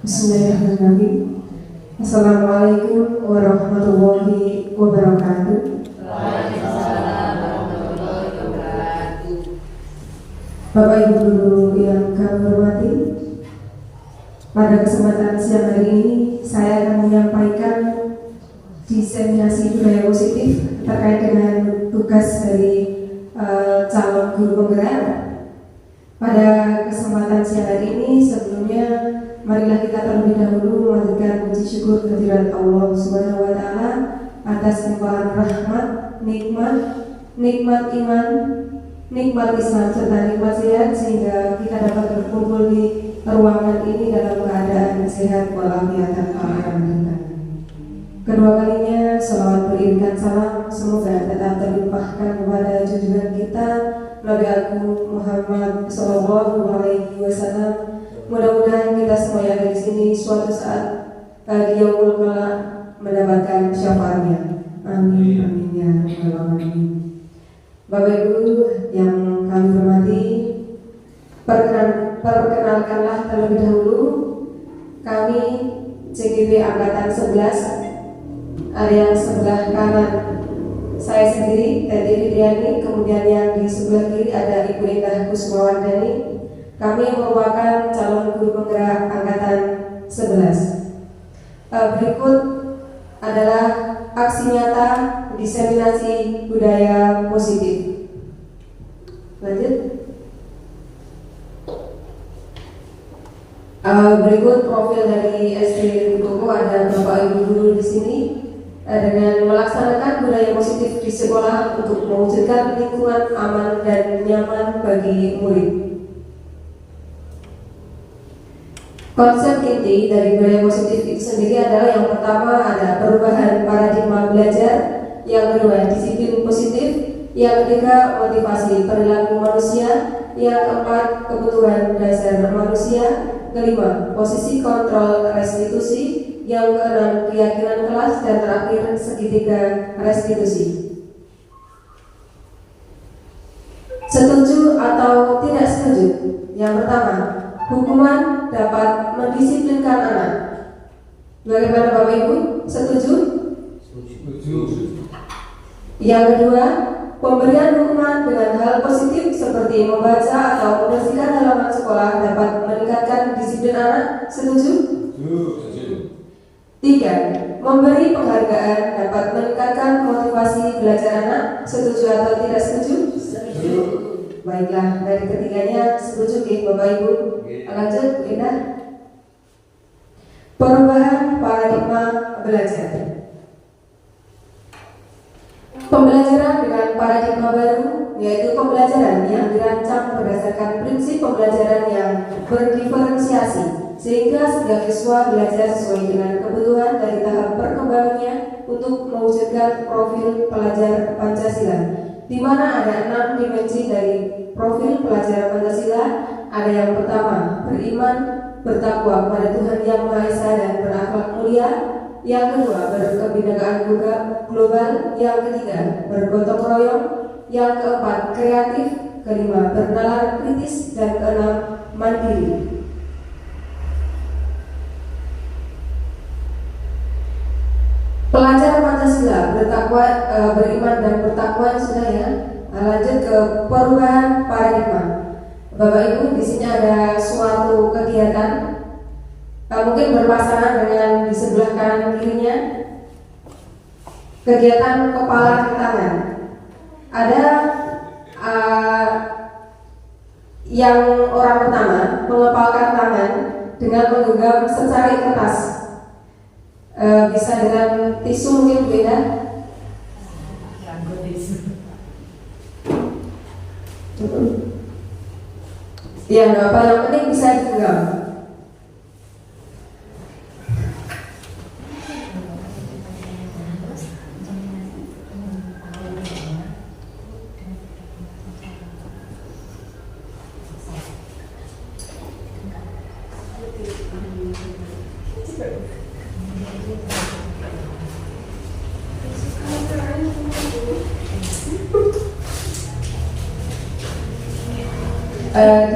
Bismillahirrahmanirrahim. Assalamualaikum warahmatullahi wabarakatuh. Waalaikumsalam warahmatullahi wabarakatuh. Bapak Ibu guru yang kami hormati, pada kesempatan siang hari ini saya akan menyampaikan diseminasi budaya positif terkait dengan tugas dari calon guru penggerak. Pada kesempatan siang hari ini, sebelumnya marilah kita terlebih dahulu memanjatkan puji syukur kehadirat Allah Subhanahu wa taala atas limpahan rahmat, nikmat iman, nikmat Islam serta nikmat sehat sehingga kita dapat berkumpul di ruangan ini dalam keadaan sehat walafiat tanpa hambatan. Kedua kalinya salawat beriringan salam semoga tetap terlimpahkan kepada junjungan kita Nabi Agung Muhammad Sallallahu Alaihi Wasallam. Mudah-mudahan kita semua yang ada di sini suatu saat di yaumul qiyamah mendapatkan syafaatnya. Amin amin ya rabbal alamin. Bapak Ibu yang kami hormati, perkenalkanlah terlebih dahulu kami CGP Angkatan 11. Yang sebelah kanan saya sendiri, Teti Ridiani, kemudian yang di sebelah kiri ada Ibu Indah Kusmawardani. Kami merupakan calon guru penggerak Angkatan 11. Berikut adalah aksi nyata diseminasi budaya positif. Lanjut. Berikut profil dari SD Koko, ada Bapak Ibu guru di sini. Dengan melaksanakan budaya positif di sekolah untuk mewujudkan lingkungan aman dan nyaman bagi murid. Konsep inti dari budaya positif itu sendiri adalah yang pertama ada perubahan paradigma belajar, yang kedua disiplin positif, yang ketiga motivasi perilaku manusia, yang keempat kebutuhan dasar manusia, kelima posisi kontrol restitusi, yang keenam keyakinan kelas, dan terakhir segitiga restitusi. Setuju atau tidak setuju? Yang pertama, hukuman dapat mendisiplinkan anak. Bagaimana Bapak Ibu? Setuju? Setuju. Yang kedua, pemberian hukuman dengan hal positif seperti membaca atau membersihkan halaman sekolah dapat meningkatkan disiplin anak. Setuju? Setuju. Tiga, memberi penghargaan dapat meningkatkan motivasi belajar anak. Setuju atau tidak setuju? Setuju. Baiklah, dari ketiganya setuju ya Bapak Ibu. Lanjut, Indah. Perubahan paradigma belajar. Pembelajaran dengan paradigma baru, yaitu pembelajaran yang dirancang berdasarkan prinsip pembelajaran yang berdiferensiasi, sehingga setiap siswa belajar sesuai dengan kebutuhan dari tahap perkembangannya untuk mewujudkan profil pelajar Pancasila, di mana ada 6 dimensi dari profil pelajar Pancasila. Ada yang pertama, beriman, bertakwa kepada Tuhan Yang Maha Esa dan berakhlak mulia. Yang kedua, berkebinekaan global. Yang ketiga, bergotong royong. Yang keempat, kreatif. Kelima, bernalar kritis. Dan keenam, mandiri. Pelajar Pancasila bertakwa, beriman dan bertakwa sudah ya. Lanjut ke perubahan paradigma. Bapak Ibu, di sini ada suatu kegiatan, mungkin berpasangan dengan di sebelah kanan kirinya. Kegiatan kepala tangan. Ada yang orang pertama mengepalkan tangan dengan menggenggam secari kertas. Bisa dengan tisu mungkin beda. Ya, nggak apa, yang penting bisa digenggam.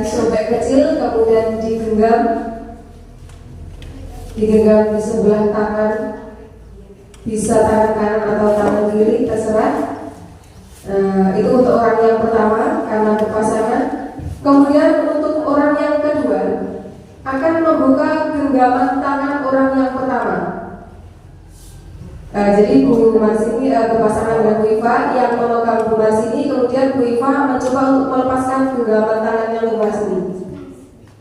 Disobek kecil kemudian digenggam digenggam di sebelah tangan, bisa tangan kanan atau tangan kiri, terserah. Itu untuk orang yang pertama karena berpasangan. Kemudian untuk orang yang kedua akan membuka genggaman tangan orang yang pertama. Jadi Bu Marsini berpasangan dengan Bu Iva yang memegang Bu Marsini, kemudian Bu Iva mencoba untuk melepaskan genggaman tangannya Bu Marsini.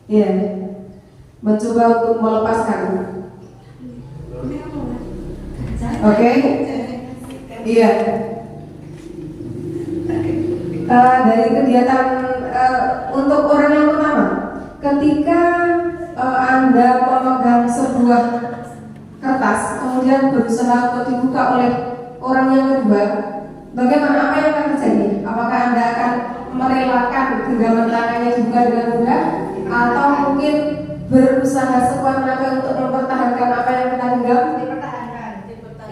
Ya, mencoba untuk melepaskan. Oke, iya. Dari kegiatan untuk orang yang pertama, ketika Anda memegang sebuah kertas, kemudian berusaha untuk dibuka oleh orang yang kedua, bagaimana, apa yang akan terjadi? Apakah Anda akan merelakan genggaman tangannya juga dengan mudah, atau mungkin berusaha sekuat tenaga untuk mempertahankan apa yang kita genggam?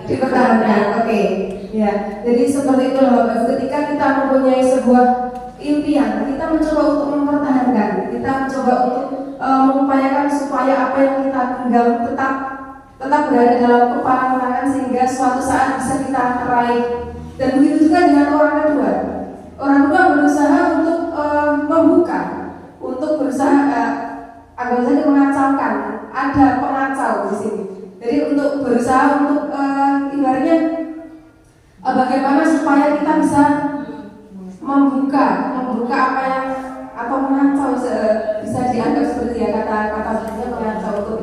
Dipertahankan. Oke. Ya, jadi seperti itu loh, ketika kita mempunyai sebuah impian, kita mencoba untuk mempertahankan, kita mencoba untuk mengupayakan supaya apa yang kita genggam tetap berada dalam kepalan tangan sehingga suatu saat bisa kita raih. Dan begitu juga dengan orang kedua. Orang kedua berusaha untuk membuka, untuk berusaha agar saja mengacaukan. Ada pengacau di sini. Jadi untuk berusaha untuk ibaratnya bagaimana supaya kita bisa membuka apa yang, atau mengacau, bisa dianggap seperti ya kata mengacau untuk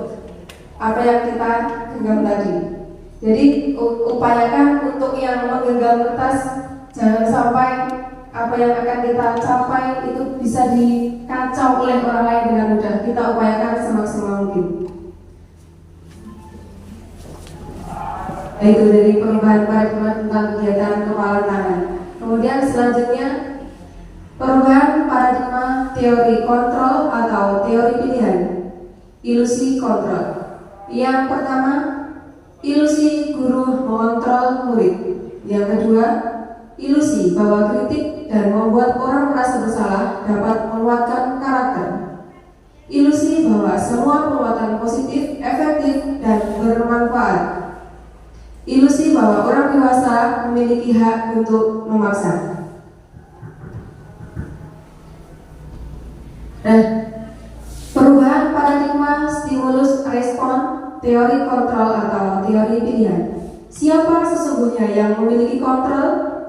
apa yang kita genggam tadi. Jadi upayakan untuk yang menggenggam kertas jangan sampai apa yang akan kita capai itu bisa dikacau oleh orang lain dengan mudah. Kita upayakan semaksimal mungkin. Itu dari perubahan paradigma tentang kegiatan kepala tangan. Kemudian selanjutnya perubahan paradigma teori kontrol atau teori pilihan, ilusi kontrol. Yang pertama, ilusi guru mengontrol murid. Yang kedua, ilusi bahwa kritik dan membuat orang merasa bersalah dapat menguatkan karakter. Ilusi bahwa semua perbuatan positif, efektif, dan bermanfaat. Ilusi bahwa orang dewasa memiliki hak untuk memaksa. Nah, perubahan paradigma stimulus respon, teori kontrol atau teori pilihan. Siapa sesungguhnya yang memiliki kontrol?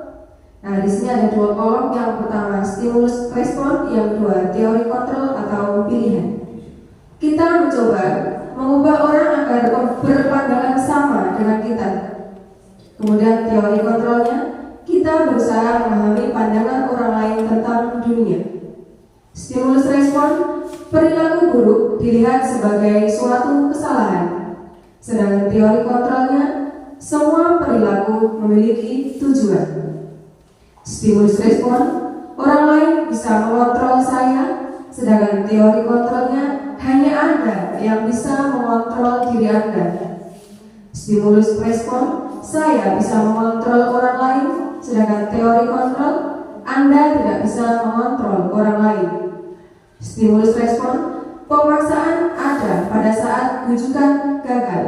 Nah, di sini ada dua kolom. Yang pertama stimulus respon, yang kedua teori kontrol atau pilihan. Kita mencoba mengubah orang agar berpandangan sama dengan kita. Kemudian teori kontrolnya, kita berusaha memahami pandangan orang lain tentang dunia. Stimulus respon, perilaku buruk dilihat sebagai suatu kesalahan. Sedangkan teori kontrolnya, semua perilaku memiliki tujuan. Stimulus respon, orang lain bisa mengontrol saya, sedangkan teori kontrolnya, hanya Anda yang bisa mengontrol diri Anda. Stimulus respon, saya bisa mengontrol orang lain, sedangkan teori kontrol, Anda tidak bisa mengontrol orang lain. Stimulus respon, pemaksaan ada pada saat rujukan gagal,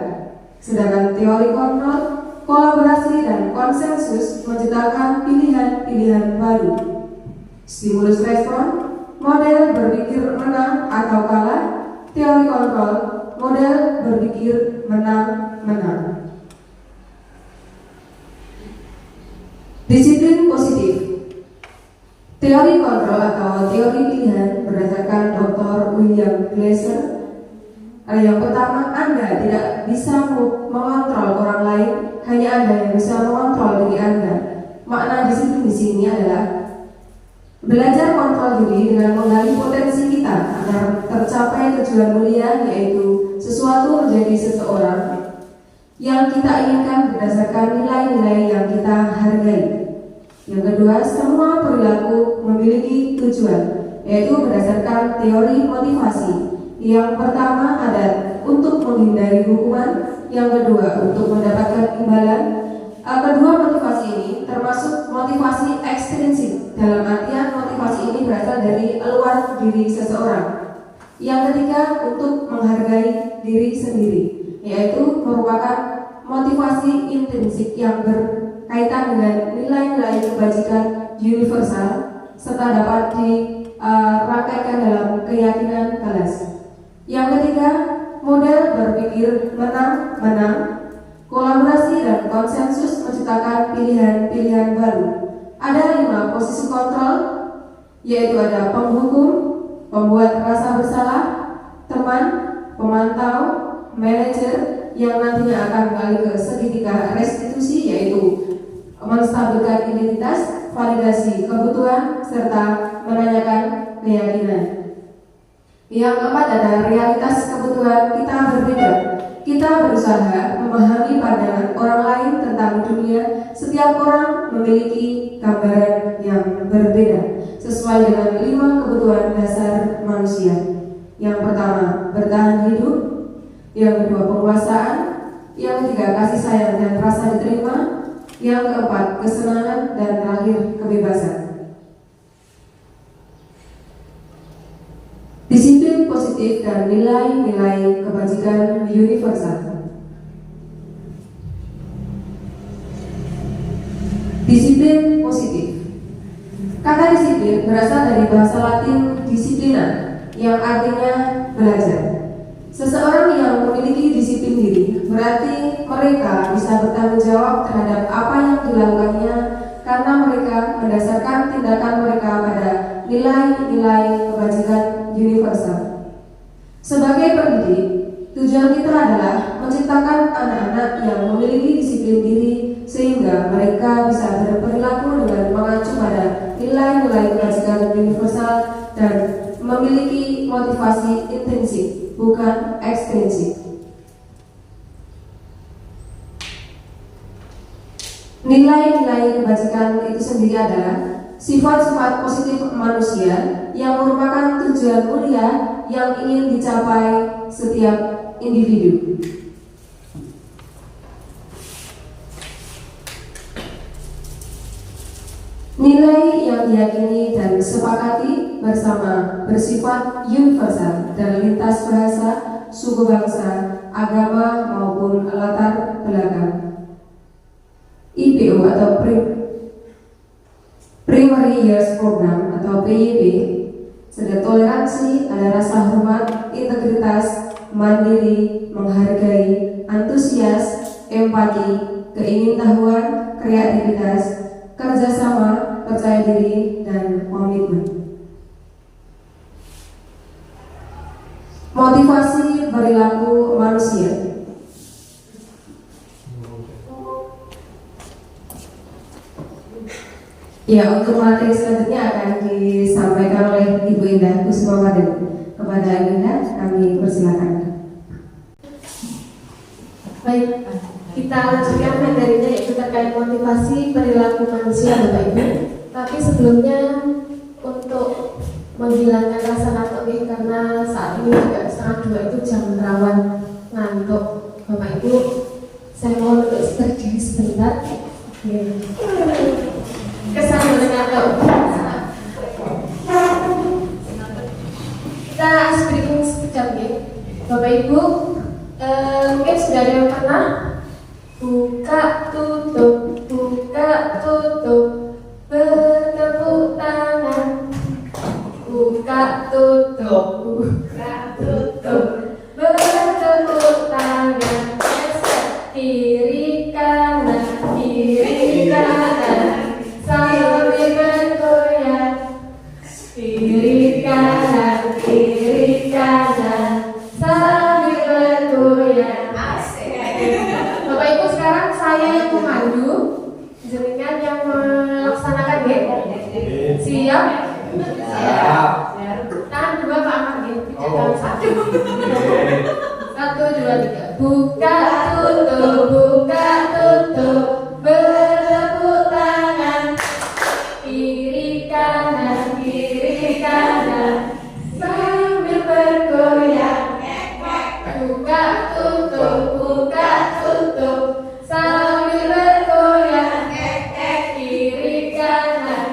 sedangkan teori kontrol, kolaborasi dan konsensus menciptakan pilihan-pilihan baru. Stimulus respon, model berpikir menang atau kalah, teori kontrol, model berpikir menang-menang. Disiplin positif. Teori kontrol atau teori pilihan berdasarkan Dr. William Glasser. Yang pertama, Anda tidak bisa mengontrol orang lain, hanya Anda yang bisa mengontrol diri Anda. Makna disiplin di sini adalah belajar kontrol diri dengan menggali potensi kita agar tercapai tujuan mulia, yaitu sesuatu menjadi seseorang yang kita inginkan berdasarkan nilai-nilai yang kita hargai. Yang kedua, semua perilaku memiliki tujuan, yaitu berdasarkan teori motivasi. Yang pertama ada untuk menghindari hukuman, yang kedua untuk mendapatkan imbalan. Kedua motivasi ini termasuk motivasi ekstrinsik, dalam artian motivasi ini berasal dari luar diri seseorang. Yang ketiga untuk menghargai diri sendiri, yaitu merupakan motivasi intrinsik yang berkaitan dengan nilai-nilai kebajikan universal serta dapat dirangkaikan dalam keyakinan telas. Yang ketiga, model berpikir menang-menang, kolaborasi dan konsensus menciptakan pilihan-pilihan baru. Ada 5 posisi kontrol, yaitu ada penghukum, pembuat rasa bersalah, teman, pemantau, manajer yang nantinya akan beralih ke segitiga restitusi, yaitu menstabilkan identitas, validasi kebutuhan, serta menanyakan keyakinan. Yang keempat ada realitas kebutuhan kita berbeda. Kita berusaha memahami pandangan orang lain tentang dunia. Setiap orang memiliki gambaran yang berbeda sesuai dengan 5 kebutuhan dasar manusia. Yang pertama, bertahan hidup. Yang kedua, penguasaan. Yang ketiga, kasih sayang dan rasa diterima. Yang keempat, kesenangan. Dan terakhir, kebebasan. Disiplin positif dan nilai-nilai kebajikan universal. Disiplin positif. Kata disiplin berasal dari bahasa Latin disciplina, yang artinya belajar. Seseorang yang memiliki disiplin diri berarti mereka bisa bertanggung jawab terhadap apa yang dilakukannya karena mereka mendasarkan tindakan mereka pada nilai-nilai kebajikan universal. Sebagai pendidik, tujuan kita adalah menciptakan anak-anak yang memiliki disiplin diri sehingga mereka bisa berperilaku dengan mengacu pada nilai-nilai kebajikan universal dan memiliki motivasi intrinsik, bukan ekstrinsik. Nilai-nilai kebajikan itu sendiri adalah sifat-sifat positif manusia yang merupakan tujuan mulia yang ingin dicapai setiap individu. Nilai yang diyakini dan disepakati bersama bersifat universal dan lintas bahasa, suku bangsa, agama maupun latar belakang. IPO atau Primary Years Program atau PYP, ada toleransi, ada rasa hormat, integritas, mandiri, menghargai, antusias, empati, keingintahuan, kreativitas, kerjasama, percaya diri, dan komitmen. Motivasi perilaku manusia. Ya, untuk materi selanjutnya akan disampaikan oleh Ibu Indah Kusumawardani. Kepada Ibu Indah, kami persilakan. Baik, kita lanjutkan materinya yaitu terkait motivasi perilaku manusia, Bapak Ibu. Tapi sebelumnya untuk menghilangkan rasa ngantuk nih, karena saat ini juga 1:30 itu jam rawan ngantuk, Bapak Ibu. Saya mohon untuk berdiri sebentar. Kesan ngantuk. Kita ice breaking sekejap nih, Bapak Ibu. Mungkin sudah ada yang pernah buka tutup bertepuk tangan, buka tutup bertepuk tangan, kiri kanan sambil bergoyang, kiri kanan sambil bergoyang. Bapak Ibu, sekarang saya yang memandu, jenengan yang melaksanakan ya. Siap? Siap. Tangan dua Pak Ahmad ya, jangan satu. 1, 2, 3. Buka tutup bertepuk tangan, kiri kanan sambil bergoyang. Buka tutup sambil bergoyang, kiri kanan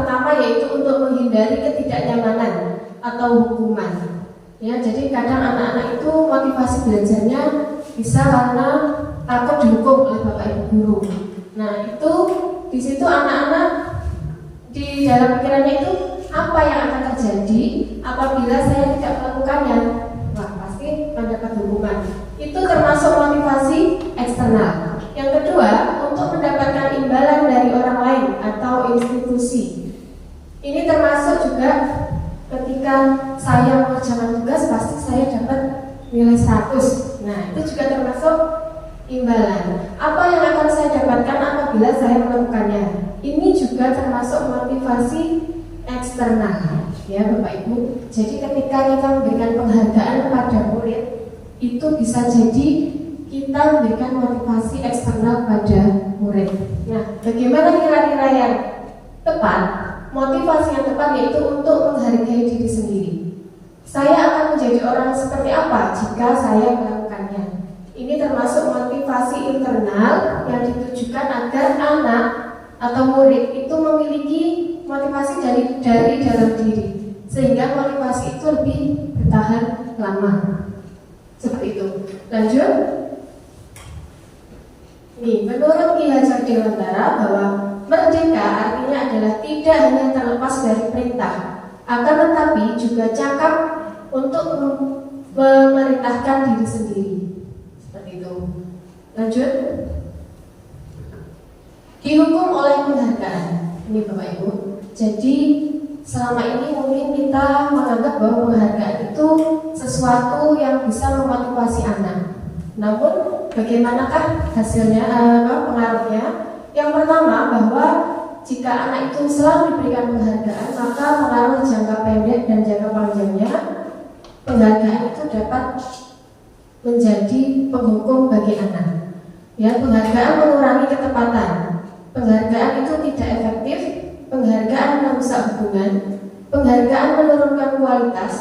pertama yaitu untuk menghindari ketidaknyamanan atau hukuman. Ya, jadi kadang anak-anak itu motivasi belajarnya bisa karena takut dihukum oleh bapak ibu guru. Nah, itu di situ anak-anak di dalam pikirannya itu apa yang akan terjadi apabila saya tidak melakukannya? Wah, pasti mendapat hukuman. Itu termasuk motivasi eksternal. Yang kedua, untuk mendapatkan imbalan dari orang lain atau institusi. Ini termasuk juga ketika saya mengerjakan tugas pasti saya dapat nilai 100. Nah, itu juga termasuk imbalan. Apa yang akan saya dapatkan apabila saya melakukannya? Ini juga termasuk motivasi eksternal, ya Bapak Ibu. Jadi ketika kita memberikan penghargaan kepada murid, itu bisa jadi kita memberikan motivasi eksternal pada murid. Nah, bagaimana kira-kira yang tepat? Motivasi yang tepat yaitu untuk menghargai diri sendiri. Saya akan menjadi orang seperti apa jika saya melakukannya? Ini termasuk motivasi internal yang ditujukan agar anak atau murid itu memiliki motivasi dari dalam diri, sehingga motivasi itu lebih bertahan lama. Seperti itu. Lanjut. Nih, menurut Ki Hajar Dewantara bahwa merdeka artinya adalah tidak hanya terlepas dari perintah, akan tetapi juga cakap untuk memerintahkan diri sendiri. Seperti itu. Lanjut. Dihukum oleh penghargaan. Ini Bapak Ibu. Jadi selama ini mungkin kita menganggap bahwa penghargaan itu sesuatu yang bisa memotivasi anak. Namun bagaimanakah hasilnya, pengaruhnya? Yang pertama, bahwa jika anak itu selalu diberikan penghargaan, maka pengaruh jangka pendek dan jangka panjangnya penghargaan itu dapat menjadi penghukum bagi anak. Ya, penghargaan mengurangi ketepatan. Penghargaan itu tidak efektif. Penghargaan merusak hubungan. Penghargaan menurunkan kualitas.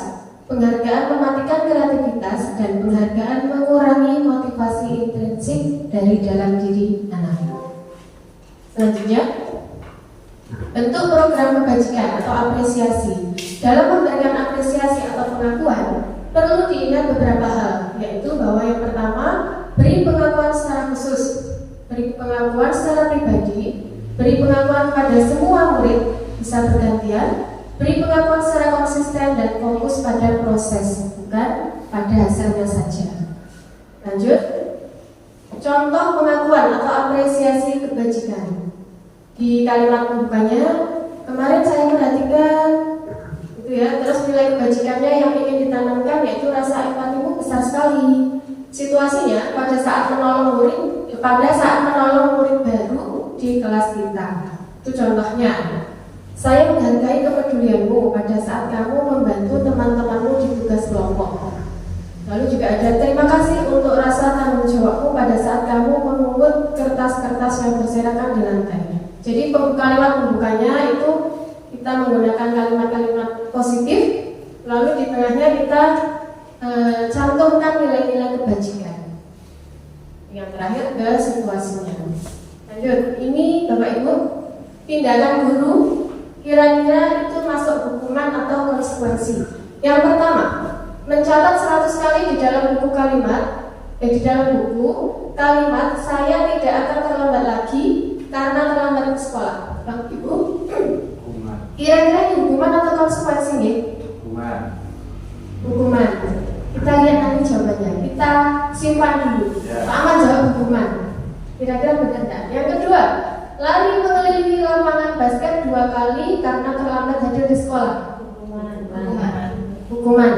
Penghargaan mematikan kreativitas, dan penghargaan mengurangi motivasi intrinsik dari dalam diri anak. Selanjutnya, bentuk program kebajikan atau apresiasi. Dalam memberikan apresiasi atau pengakuan, perlu diingat beberapa hal, yaitu bahwa yang pertama, beri pengakuan secara khusus, beri pengakuan secara pribadi, beri pengakuan pada semua murid, bisa bergantian. Beri pengakuan secara konsisten dan fokus pada proses, bukan pada hasilnya saja. Lanjut. Contoh pengakuan atau apresiasi kebajikan. Di kalimat pembukanya, kemarin saya perhatikan itu ya, terus nilai kebajikannya yang ingin ditanamkan yaitu rasa empatimu besar sekali. Situasinya pada saat menolong murid baru di kelas kita. Itu contohnya. Saya menghargai kepedulianmu pada saat kamu membantu teman-temanmu di tugas kelompok. Lalu juga ada terima kasih untuk rasa tanggung jawabmu pada saat kamu memungut kertas-kertas yang berserakan di lantai. Jadi kalimat pembukanya itu kita menggunakan kalimat-kalimat positif, lalu di tengahnya kita cantumkan nilai-nilai kebajikan. Yang terakhir ke situasinya. Lanjut, ini Bapak Ibu, tindakan guru kira-kira itu masuk hukuman atau konsekuensi. Yang pertama, mencatat 100 kali di dalam buku kalimat, di dalam buku kalimat saya tidak akan terlambat lagi karena terlambat ke sekolah. Bapak Ibu, kira-kira ini hukuman atau konsekuensi nih? Hukuman. Kita lihat nanti jawabannya. Kita simpan dulu. Pak Ahmad jawab hukuman. Kira-kira benar tidak? Yang kedua, lari mengelilingi lapangan basket 2 kali karena terlambat hadir di sekolah. Hukuman.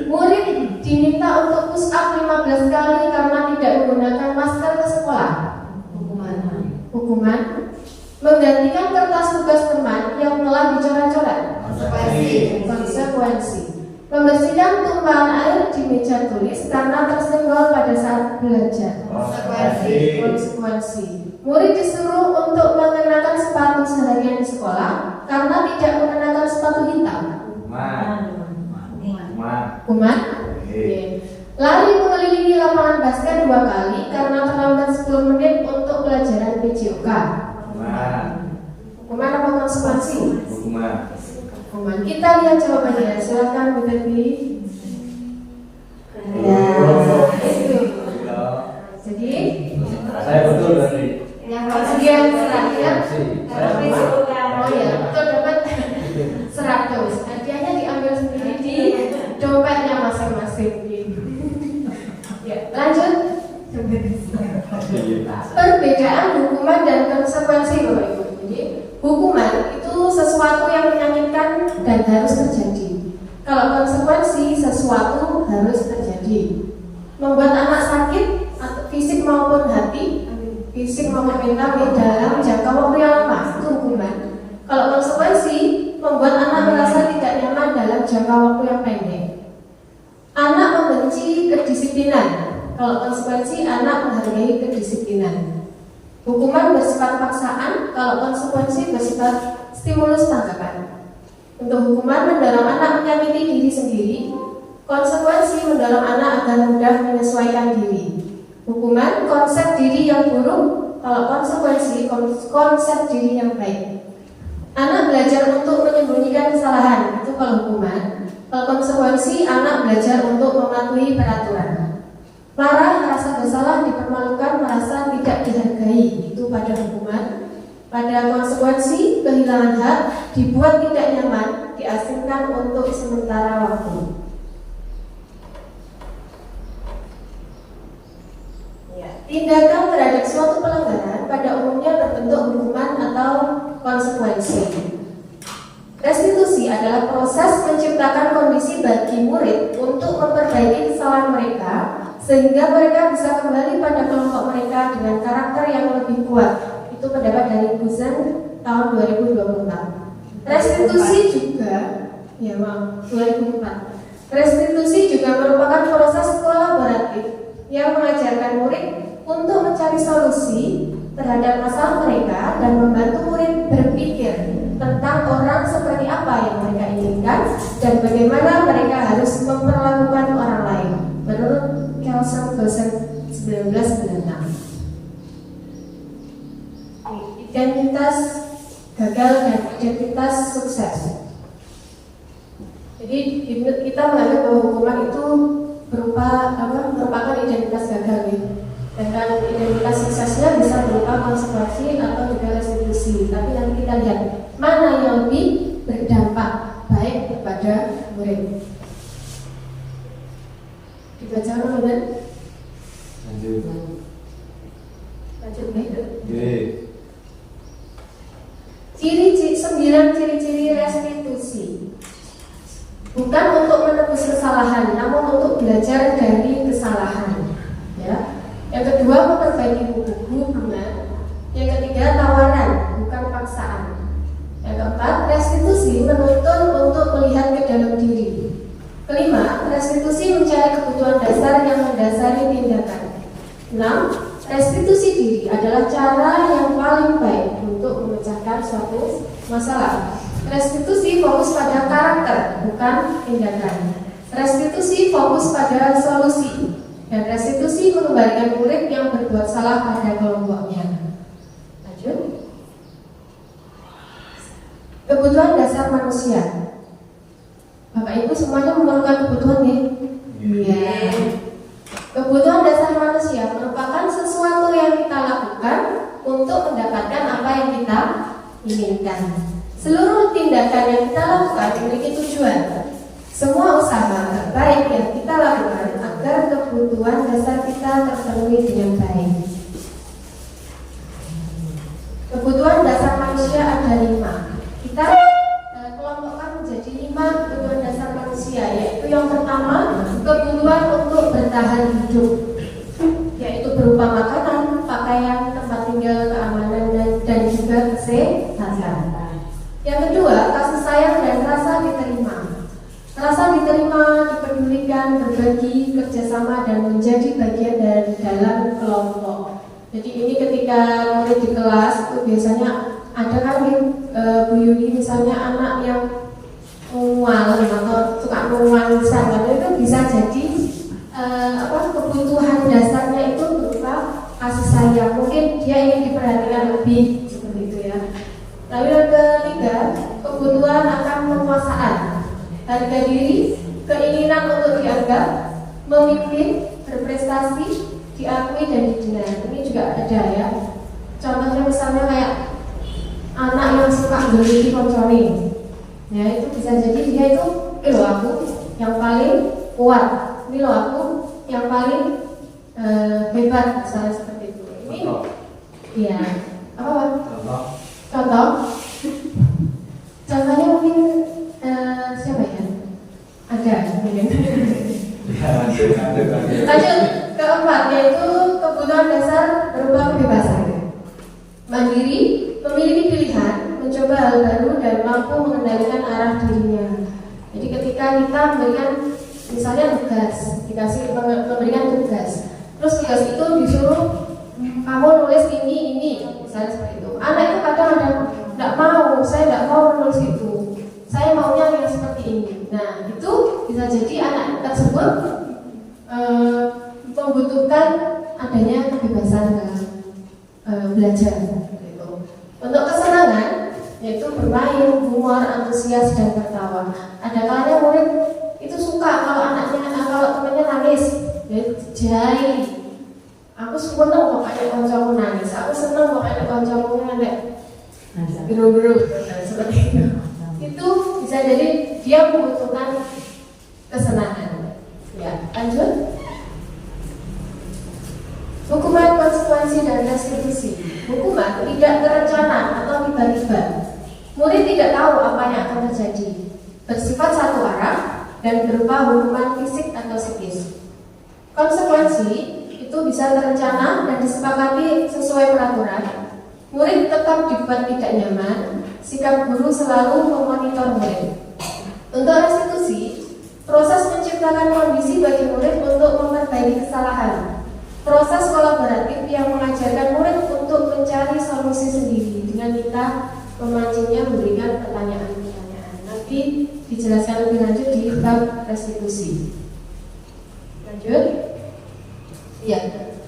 Murid diminta untuk push up 15 kali karena tidak menggunakan masker ke sekolah. Hukuman. Menggantikan kertas tugas teman yang telah dicoret-coret. Konsekuensi. Membersihkan tumpahan air di meja tulis karena tersenggol pada saat belajar. Konsekuensi. Murid disuruh untuk mengenakan sepatu seharian di sekolah karena tidak mengenakan sepatu hitam. Hukuman. Lari mengelilingi lapangan basket 2 kali karena terlambat 10 menit untuk pelajaran PJOK. Hukuman apa konsekuensi? Hukuman. Hukuman. Kita lihat jawabannya. Silakan Bu Teti. Ya, itu. Jadi Saya betul tadi. yang bagian seratnya, oh ya, betul dapat serat terus. Hadiahnya diambil sendiri di dompetnya masing-masing. Ya, lanjut. Perbedaan hukuman dan konsekuensi, Bapak Ibu. Jadi, hukuman itu sesuatu yang menyakitkan dan harus terjadi. Kalau konsekuensi sesuatu harus terjadi. Membuat anak sakit atau fisik maupun hati, fisik maupun mental dalam jangka waktu yang lama, itu hukuman. Kalau konsekuensi membuat anak merasa tidak nyaman dalam jangka waktu yang pendek. Anak membenci kedisiplinan. Kalau konsekuensi anak menghargai kedisiplinan. Hukuman bersifat paksaan, kalau konsekuensi bersifat stimulus tanggapan. Untuk hukuman mendorong anak menyakiti diri sendiri, konsekuensi mendorong anak agar mudah menyesuaikan diri. Hukuman konsep diri yang buruk, kalau konsekuensi konsep diri yang baik. Anak belajar untuk menyembunyikan kesalahan, itu kalau hukuman. Kalau konsekuensi anak belajar untuk mematuhi peraturan. Marah, merasa bersalah, dipermalukan, merasa tidak dihargai, itu pada hukuman. Pada konsekuensi, kehilangan hak, dibuat tidak nyaman, diasingkan untuk sementara waktu. Tindakan terhadap suatu pelanggaran pada umumnya berbentuk hukuman atau konsekuensi. Restitusi adalah proses menciptakan kondisi bagi murid untuk memperbaiki kesalahan mereka sehingga mereka bisa kembali pada kelompok mereka dengan karakter yang lebih kuat. Itu pendapat dari Guzan tahun 2024. Restitusi juga, ya maaf, 2004. Restitusi juga merupakan proses kolaboratif yang mengajarkan murid untuk mencari solusi terhadap masalah mereka dan membantu murid berpikir tentang orang seperti apa yang mereka inginkan dan bagaimana mereka harus memperlakukan orang lain menurut Kelsen 1996. Identitas gagal dan identitas sukses. Jadi kita menganggap bahwa hukuman itu merupakan identitas gagal ya. Dan identitas suksesnya bisa berupa konsekuensi atau juga restitusi. Tapi nanti kita lihat mana yang lebih berdampak baik kepada murid. Dibaca teman-teman. Lanjut nih. Sembilan ciri-ciri restitusi. Bukan untuk menebus kesalahan, namun untuk belajar dari kesalahan. Ya. Yang kedua, memperbaiki hubungan. Yang ketiga, tawaran, bukan paksaan. Yang keempat, restitusi menuntun untuk melihat ke dalam diri. Kelima, restitusi mencari kebutuhan dasar yang mendasari tindakan. 6. Restitusi diri adalah cara yang paling baik untuk memecahkan suatu masalah. Restitusi fokus pada karakter, bukan tindakan. Restitusi fokus pada solusi. Dan restitusi mengembalikan murid yang berbuat salah pada kelompoknya. Lanjut. Kebutuhan dasar manusia. Bapak Ibu semuanya memerlukan kebutuhan ya? Iya. Kebutuhan dasar manusia merupakan sesuatu yang kita lakukan untuk mendapatkan apa yang kita inginkan. Seluruh tindakan yang kita lakukan memiliki tujuan. Semua usaha terbaik yang kita lakukan agar kebutuhan dasar kita terpenuhi dengan baik. Kebutuhan dasar manusia ada 5. Kita kelompokkan menjadi 5 kebutuhan dasar manusia, yaitu yang pertama, kebutuhan untuk bertahan hidup, yaitu berupa makanan, pakaian, tempat tinggal, keamanan, dan juga kesehatan. Yang kedua, kasih sayang dan rasa diterima. Rasa diterima, dipedulikan, berbagi, kerjasama, dan menjadi bagian dari dalam kelompok. Jadi ini ketika murid di kelas itu biasanya ada kan Bu Yuni misalnya anak yang mual atau suka nuansa, itu bisa jadi kebutuhan dasarnya itu berupa kasih sayang. Mungkin dia ingin diperhatikan lebih seperti itu ya. Lalu yang ketiga, harga diri, keinginan untuk dianggap, memimpin, berprestasi, diakui dan didengar. Ini juga ada ya. Contohnya misalnya kayak anak yang suka beli koncone, ya itu bisa jadi dia itu, ini loh aku yang paling kuat, ini loh aku yang paling hebat, misalnya seperti itu. Ini, ya apa? Contoh, contohnya mungkin siapa ya? Ada mungkin. Lanjut keempat, yaitu kebutuhan dasar berupa kebebasan. Mandiri, memiliki pilihan, mencoba hal baru dan mampu mengendalikan arah dirinya. Jadi ketika kita memberikan misalnya tugas, dikasih memberikan tugas, terus tugas itu disuruh kamu nulis ini, misalnya seperti itu. Anak itu kadang ada tidak mau, saya tidak mau menulis itu, saya maunya yang seperti ini. Nah itu bisa jadi anak tersebut membutuhkan adanya kebebasan dalam belajar. Gitu. Untuk kesenangan yaitu bermain, humor, antusias dan tertawa. Ada kalanya murid itu suka kalau temannya nangis, ya jahit. Aku seneng kok kayak kancamu nangis. Aku seneng kok kayak kancamu nangis. Biru-biru seperti itu. Itu bisa jadi dia membutuhkan kesenangan. Ya, lanjut. Hukuman, konsekuensi dan restitusi. Hukuman tidak terencana atau tiba-tiba. Murid tidak tahu apa yang akan terjadi. Bersifat satu arah dan berupa hukuman fisik atau psikis. Konsekuensi itu bisa terencana dan disepakati sesuai peraturan. Murid tetap dibuat tidak nyaman. Sikap guru selalu memonitor murid. Untuk restitusi, proses menciptakan kondisi bagi murid untuk memperbaiki kesalahan. Proses kolaboratif yang mengajarkan murid untuk mencari solusi sendiri dengan kita memancingnya memberikan pertanyaan-pertanyaan. Nanti dijelaskan lebih lanjut di bab restitusi. Lanjut. Ya,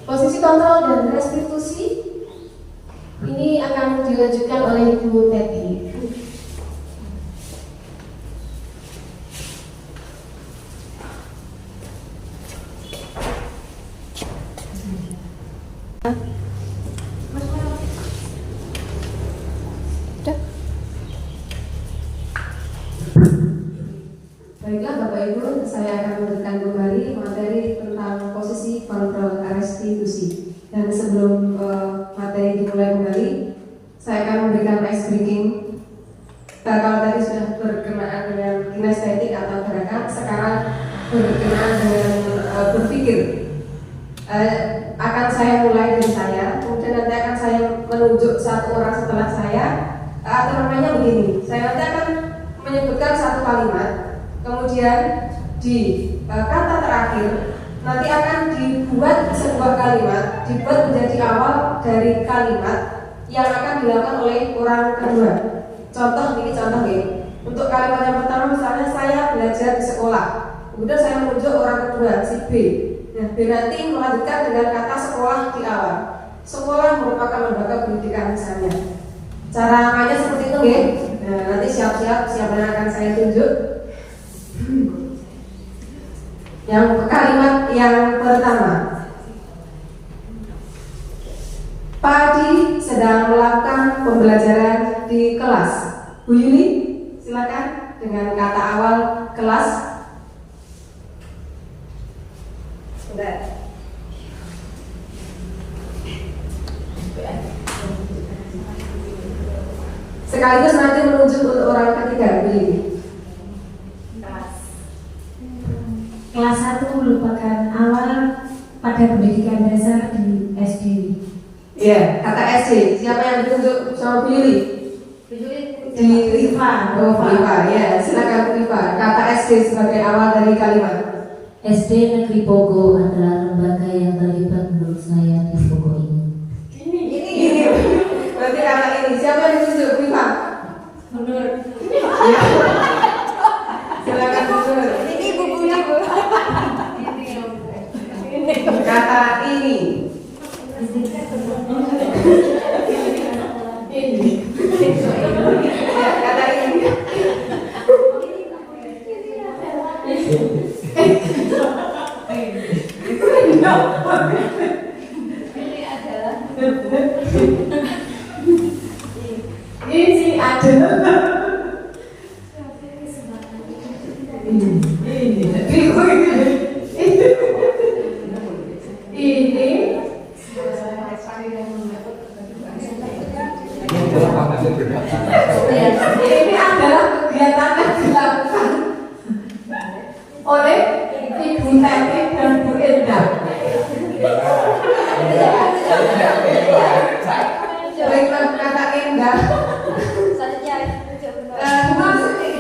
posisi kontrol dan restitusi ini akan dilanjutkan oleh Ibu Teti. Baiklah Bapak Ibu, saya akan memberikan kembali materi tentang posisi kontrol restitusi. Dan sebelum materi dimulai kembali, saya akan memberikan ice breaking. Kalau tadi sudah berkenaan dengan kinestetik atau gerakan, sekarang berkenaan dengan berpikir. Akan saya mulai dari saya, kemudian nanti akan saya menunjuk satu orang setelah saya. Atau namanya begini, saya nanti akan menyebutkan satu kalimat. Kemudian di kata terakhir nanti akan dibuat sebuah kalimat, dibuat menjadi awal dari kalimat yang akan dilakukan oleh orang kedua. Contoh ini contoh ya. Untuk kalimat yang pertama misalnya saya belajar di sekolah. Kemudian saya menunjuk orang kedua si B. Nah, B nanti melanjutkan dengan kata sekolah di awal. Sekolah merupakan lembaga pendidikan misalnya. Cara mainnya seperti itu ya. Nah, nanti siap-siap siapa yang akan saya tunjuk. Yang kalimat yang pertama, Pak Adi sedang melakukan pembelajaran di kelas. Bu Yuli, silakan dengan kata awal kelas. Sudah. Sekaligus nanti menunjuk untuk orang ketiga, Bu Yuli. Kelas 1 merupakan awal pada pendidikan dasar di SD. Iya, kata SD. Siapa yang ditunjuk sama Bu Yuli? Bu Yuli Di Riva. Oh, Riva. Ya, silakan Riva. Kata SD sebagai awal dari kalimat. SD Negeri Pogo adalah lembaga yang terlibat menurut saya di Pogo ini. Ini. Berarti kata ini. Siapa yang ditunjuk? Riva. Menurut Ya. Silakan Mundur. ini bukunya Bu. Kata ini. Ya, kata ini. Ini adalah ini adalah ini adalah kegiatan yang dilakukan oleh Ibu Teti dan Bu Endah. Baiklah, kata Endah. Mau ke sini.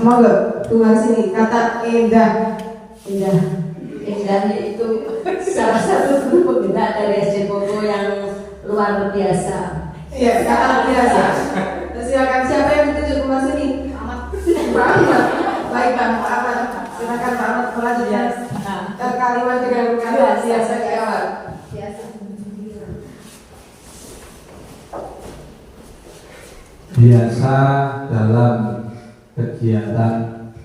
Mau tunggu sini, kata Endah. Endah itu salah satu guru pembina dari SD Pogo yang luar biasa. Iya, kata biasa. Silakan, siapa yang ditunjuk ke sini? Pak Ahmad. Baik, Pak Ahmad. Silakan Pak Ahmad melanjutkan kalimat dengan kata biasa di awal. Biasa dalam kegiatan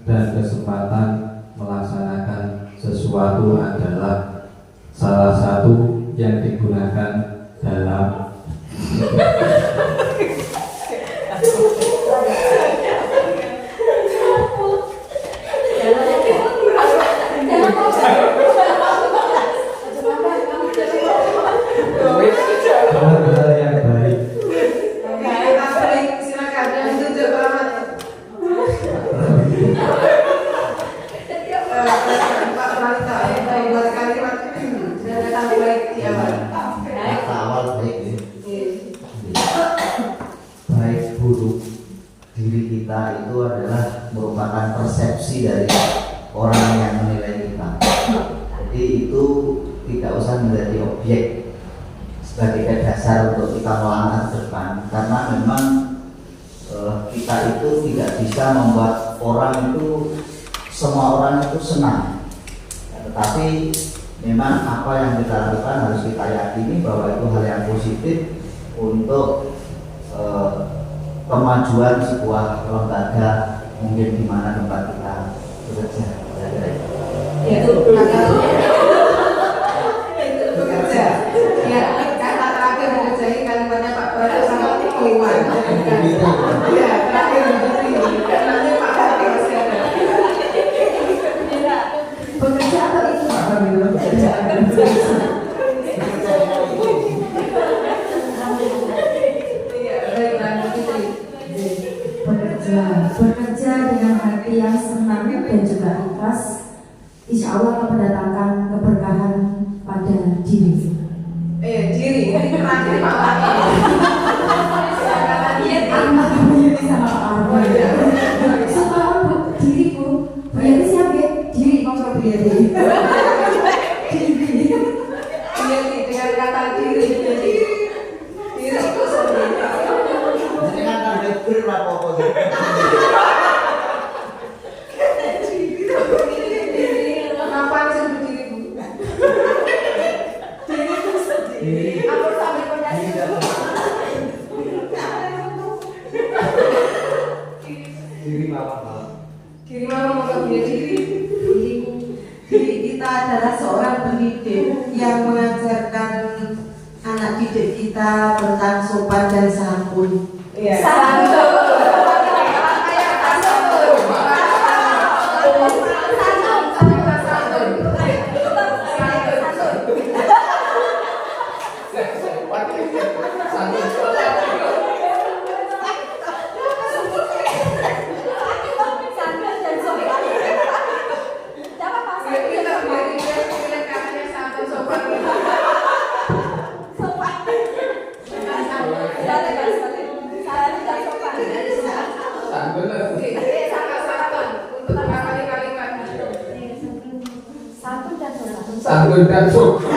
dan kesempatan melaksanakan sesuatu adalah salah satu yang digunakan dalam hal-hal yang baik. Silakan yang ditunjuk Pak Ahmad. Pak Pranita, buat kalimat dan kata baik di awal. Kata awal baik ya. Baik buruk diri kita itu adalah merupakan persepsi dari orang yang menilai kita. Jadi itu tidak usah menjadi objek sebagai dasar untuk kita melangkah ke depan, karena memang kita itu tidak bisa membuat orang itu, semua orang itu senang. Tetapi memang apa yang kita lakukan harus kita yakini bahwa itu hal yang positif untuk kemajuan sebuah lembaga mungkin di mana tempat kita bekerja. itu bekerja. Ya, kata terakhir bekerja ini kalimatnya Pak Prabowo sangat keluar. Ya, terakhir begitu. Nanti Pak Prabowo masih ada. Bekerja atau itu Pak Prabowo bekerja? Iya, baiklah begitu. Bekerja dengan hati yang senang dan juga ikhlas, insya Allah akan mendatangkan keberkahan pada diri. Diri, ini terakhir Pak Prabowo. Kata dia Allah berdiri sama Pak Arbo. Supaya diriku, berdiri siapa? Diri mau berdiri. diri dengan kata diri itu sendiri. Ini kan target berapa Kenapa disebut diri Bu? Diri itu sendiri. Aku sampai kondisi diri apa? diri mama mau punya diri. Diri kita adalah seorang pendidik yang mengajarkan anak didik kita tentang sopan dan santun. Iya. santun dan sopan.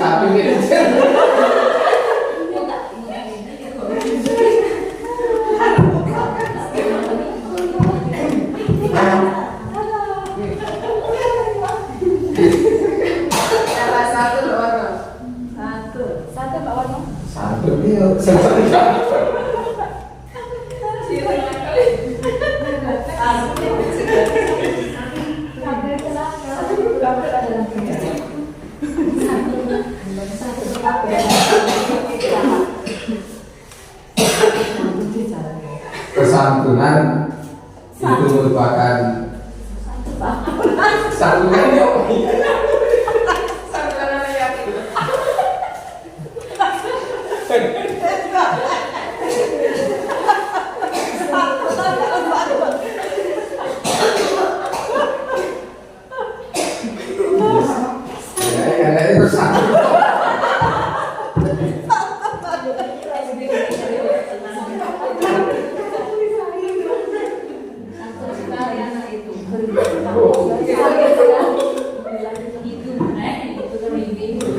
Satu gitu. Salah satu orang. Satu Mbak Warno. Satu dia senang. Kesantunan itu merupakan santunan yang itu santun.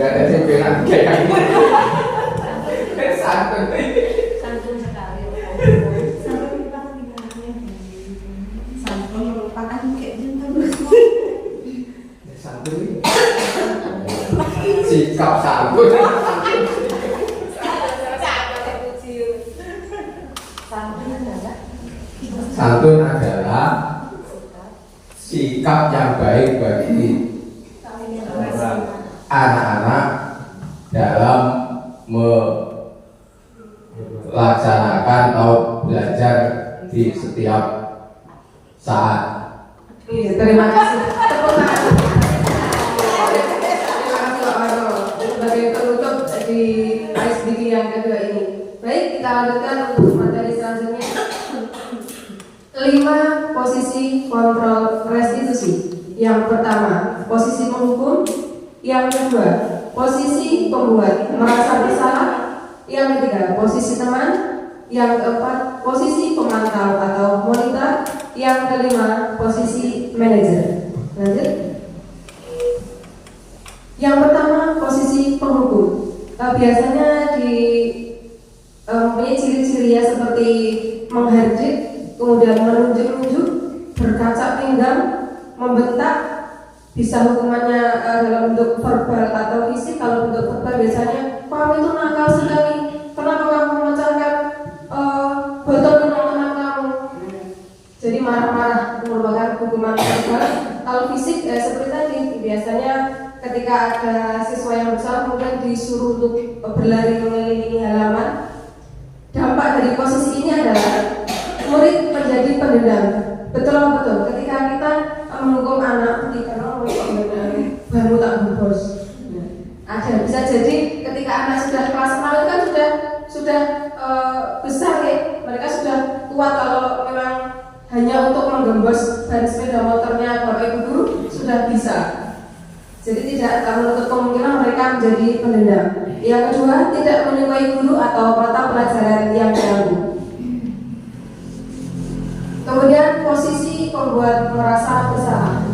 Gak ada yang bilang kayak gitu. Santun. Santun sekali. Santun merupakan kayak Santun. Sikap santun. Santun adalah sikap yang baik bagi anak-anak dalam melaksanakan atau belajar di setiap saat. Iya, terima kasih. Tepuk tangan. Terima kasih Pak Warno sebagai penutup di ISBG yang kedua ini. Baik, kita lanjutkan untuk materi selanjutnya. 5 posisi kontrol restitusi. Yang pertama, posisi penghukum. Yang kedua, posisi pembuat merasa bersalah. Yang ketiga, posisi teman. Yang keempat, posisi pemantau atau monitor. Yang kelima, posisi manajer. Lanjut. Yang pertama, posisi penghukum. Biasanya mempunyai ciri-ciri ya seperti menghardik, kemudian menunjuk-nunjuk, berkaca pinggang, membentak, bisa hukumannya dalam bentuk verbal atau fisik. Kalau bentuk verbal biasanya, kamu itu nakal sekali, kenapa kamu memecahkan botol minuman kamu? Jadi marah-marah merupakan hukuman verbal. Kalau fisik seperti tadi, biasanya ketika ada siswa yang bersalah kemudian disuruh untuk berlari mengelilingi halaman. Dampak dari posisi ini adalah murid menjadi pendendam. Betul. Ketika kita menghukum anak ketika baru tak berbos. Ada bisa jadi ketika anak sudah kelas 6 itu kan sudah besar ya. Mereka sudah kuat kalau memang hanya untuk menggembos ban sepeda motornya Bapak Ibu guru sudah bisa. Jadi tidak menutup kemungkinan mereka menjadi pendendam. Yang kedua, tidak menyukai guru atau mata pelajaran yang diganggu. Kemudian posisi pembuat merasa bersalah.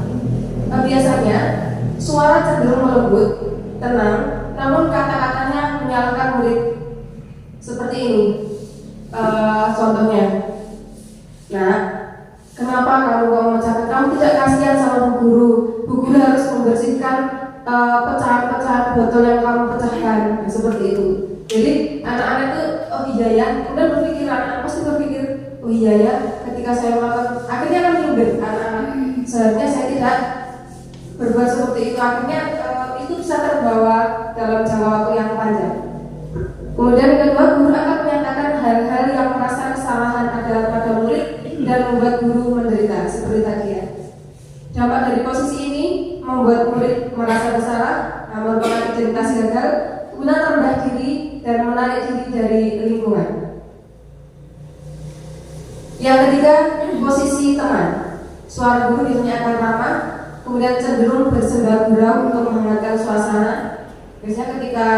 Biasanya suara cenderung lembut, tenang, namun kata-katanya menyalahkan murid. Seperti ini contohnya. Nah, kenapa kamu memecahkan? Kamu tidak kasihan sama bu guru. Bu guru harus membersihkan pecahan-pecahan botol yang kamu pecahkan. Nah, seperti itu. Jadi anak-anak itu oh iya ya, kemudian berpikir anak-anak pasti berpikir oh iya ya, ketika saya melakukan akhirnya kan nyubit anak-anak. Seharusnya saya tidak berbuat seperti itu. Akhirnya itu bisa terbawa dalam jangka waktu yang panjang. Kemudian yang kedua, guru akan menyatakan hal-hal yang merasa kesalahan ada pada murid dan membuat guru menderita seperti tadi ya. Dampak dari posisi ini membuat murid merasa bersalah, merupakan identitas gagal, kemudian rendah diri dan menarik diri dari lingkungan. Yang ketiga, posisi teman. Suara guru biasanya akan ramah, kemudian cenderung bersembah gurau untuk menghangatkan suasana. Biasanya ketika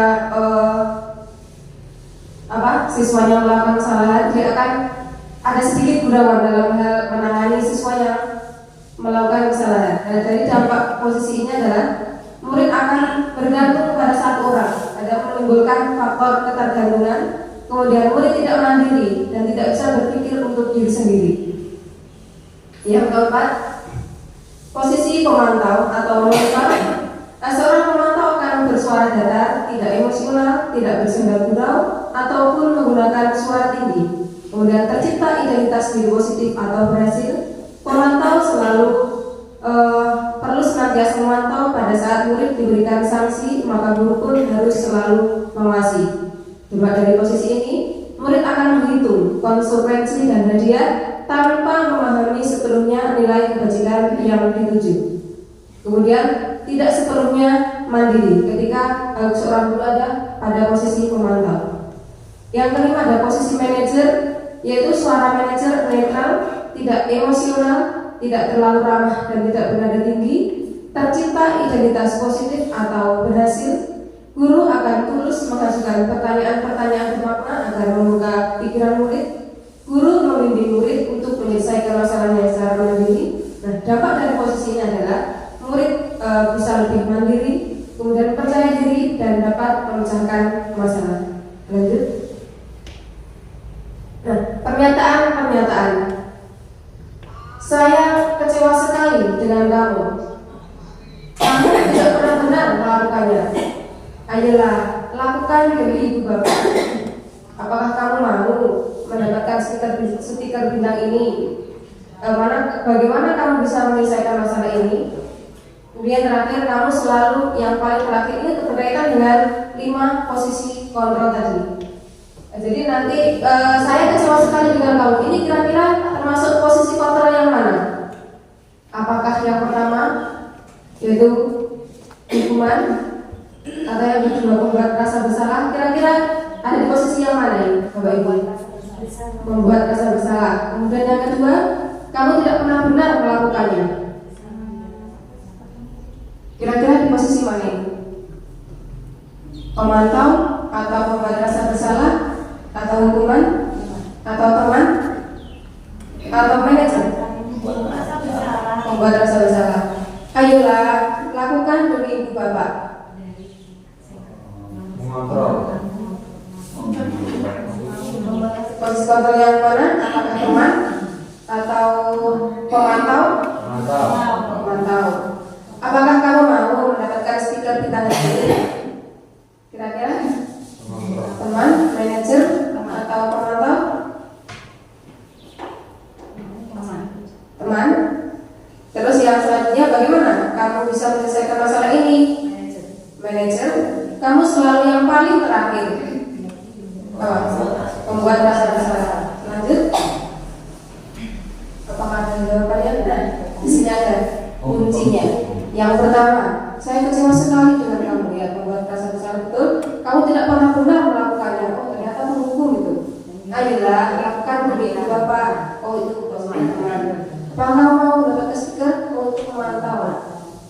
siswanya melakukan kesalahan, tidak akan ada sedikit gurauan dalam hal menangani siswa yang melakukan kesalahan. Dan dari dampak posisi ini adalah murid akan bergantung kepada satu orang, ada menimbulkan faktor ketergantungan. Kemudian murid tidak mandiri dan tidak bisa berpikir untuk diri sendiri. Yang keempat, posisi pemantau atau monitor. Seorang pemantau akan bersuara datar, tidak emosional, tidak bersenda gurau, ataupun menggunakan suara tinggi. Kemudian tercipta identitas diri positif atau berhasil. Pemantau selalu perlu senantiasa memantau. Pada saat murid diberikan sanksi, maka guru pun harus selalu mengawasi. Dari posisi ini, murid akan menghitung konsekuensi dan hadiah tanpa memahami sepenuhnya nilai kebajikan yang dituju. Kemudian tidak sepenuhnya mandiri ketika seorang guru ada pada posisi pemantau. Yang kelima ada posisi manajer, yaitu suara manajer netral, tidak emosional, tidak terlalu ramah dan tidak bernada tinggi, tercipta identitas positif atau berhasil. Guru akan tulus mengajukan pertanyaan-pertanyaan bermakna agar membuka pikiran murid. Guru membimbing murid untuk menyelesaikan masalahnya secara mandiri. Nah, dampak dari posisi ini adalah murid bisa lebih mandiri, kemudian percaya diri dan dapat memecahkan masalah. Lanjut. Nah, pernyataan. Saya kecewa sekali dengan kamu. Kamu tidak pernah benar melakukannya. Ayolah, lakukan demi ibu bapak. Apakah kamu mau mendapatkan stiker bintang ini? Bagaimana kamu bisa menyelesaikan masalah ini? Kemudian terakhir, kamu selalu yang paling terakhir ini berkaitan dengan 5 posisi kontrol tadi. Jadi nanti saya kecewa sekali dengan kamu. Ini kira-kira termasuk posisi kontrol yang mana? Apakah yang pertama yaitu hukuman? Atau yang kedua membuat rasa bersalah? Kira-kira ada di posisi yang mana ini, Bapak Ibu? Membuat rasa bersalah. Kemudian yang kedua, kamu tidak pernah benar melakukannya. Kira-kira di posisi mana ini? Pemantau atau membuat rasa bersalah, atau hukuman, atau teman, atau manajer? Membuat rasa bersalah. Ayolah, lakukan demi ibu bapak. Mengontrol. Posisi kontrol yang mana? Apakah teman atau pemantau? Pemantau. Apakah kamu mau mendapatkan stiker bintang ini? Kira-kira teman, manajer, atau pemantau? Teman. Terus yang selanjutnya, bagaimana kamu bisa menyelesaikan masalah ini? Manajer. Kamu selalu yang paling terakhir. Membuat rasa bersalah. Lanjut. Apakah ada jawabannya? Nah, di sini ada kuncinya. Yang pertama, saya kecewa sekali dengan kamu, ya, membuat rasa bersalah betul. Kamu tidak pernah benar melakukannya. Oh, ternyata menghukum itu. Ayolah, lakukan demi ibu bapak. Oh, itu posisi teman. Apakah kamu mau dapat stiker? Oh, itu pemantau.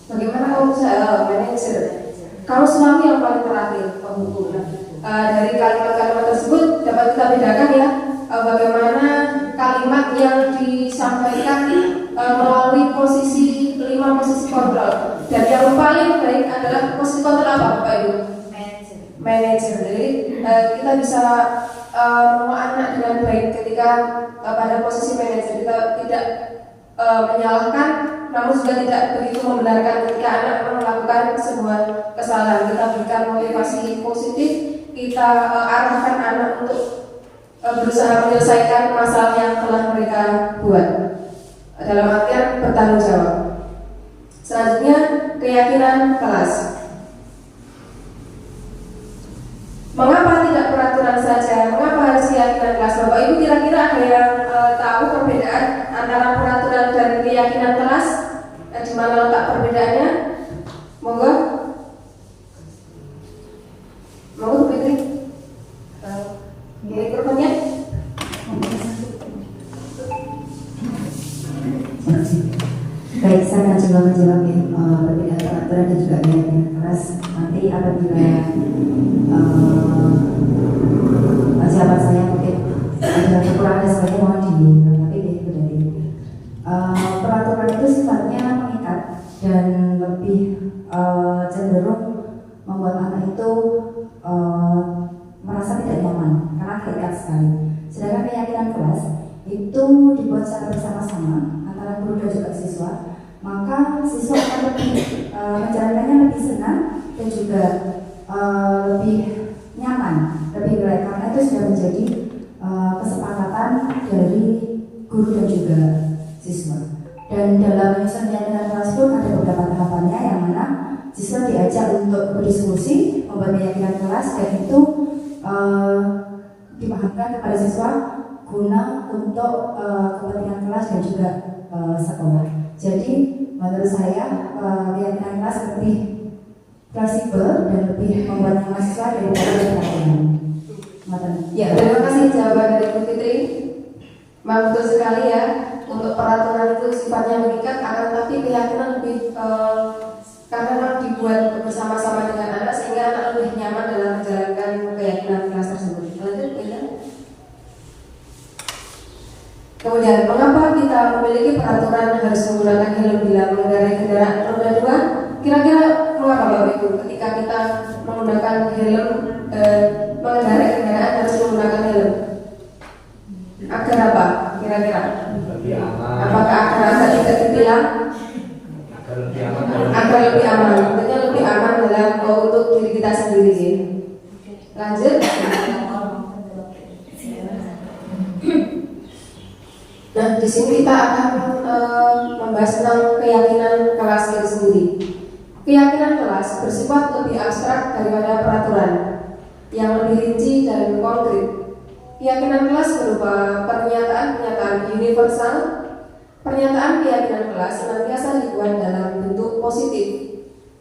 Bagaimana kamu bisa manajer? Kalau selalu yang paling terakhir penghukum. Dari kalimat-kalimat tersebut dapat kita bedakan ya, bagaimana kalimat yang disampaikan melalui posisi 5 posisi kontrol. Dan yang paling baik adalah posisi kontrol apa, Bapak Ibu? Manajer. Jadi kita bisa menganak dengan baik ketika pada posisi manajer. Kita tidak menyalahkan, namun juga tidak begitu membenarkan ketika anak melakukan sebuah kesalahan. Kita berikan motivasi positif, kita arahkan anak untuk berusaha menyelesaikan masalah yang telah mereka buat, dalam artian bertanggung jawab. Selanjutnya, keyakinan kelas. Mengapa tidak peraturan saja? Mengapa harus keyakinan kelas? Bapak Ibu kira-kira ada yang tahu perbedaan antara peraturan dan keyakinan kelas? Di mana letak perbedaannya? Monggo. Monggo Fitri. Mikrofonnya. Baik, saya akan coba menjawab perbedaan peraturan dan juga keyakinan kelas. Nanti apabila jawaban saya mungkin ada kekurangan dan sebagainya mohon dilengkapi itu dari peraturan itu sifatnya mengikat dan lebih cenderung membuat anak itu merasa tidak nyaman karena terikat sekali. Sedangkan keyakinan kelas itu dibuat secara bersama-sama antara guru dan juga siswa, maka siswa akan lebih menjalankannya lebih senang dan juga lebih nyaman, lebih baik karena itu sudah menjadi kesepakatan dari guru dan juga siswa. Dan dalam menyusun keyakinan kelas pun ada beberapa tahapannya yang mana siswa diajak untuk berdiskusi membuat keyakinan kelas dan itu dipahamkan kepada siswa guna untuk kepentingan kelas dan juga sekolah. Jadi menurut saya keyakinan kelas lebih fleksibel dan lebih membuat mahasiswa daripada keyakinan. Ya, terima kasih jawaban dari Bu Fitri. Memang betul sekali ya, untuk peraturan itu sifatnya mengikat, akan tapi keyakinan lebih karena memang dibuat bersama-sama dengan anak sehingga anak lebih nyaman dalam menjalankan keyakinan kelas tersebut. Lanjut, ya. Kemudian, mengapa kita memiliki peraturan harus menggunakan helm bila mengendarai kendaraan roda 2? Kira-kira mengapa Bapak Ibu ketika kita menggunakan helm mengendarai kendaraan harus menggunakan helm? Agar apa? Kira-kira? Lebih aman. Apakah agar tidak dibilang? Agar lebih aman. Agar lebih aman. Tentunya lebih aman dalam untuk diri kita sendiri. Ya. Lanjut. Nah, di sini kita akan membahas tentang keyakinan kelas itu sendiri. Keyakinan kelas bersifat lebih abstrak daripada peraturan yang lebih rinci dan konkret. Keyakinan kelas berupa pernyataan-pernyataan universal. Pernyataan keyakinan kelas senantiasa dibuat dalam bentuk positif.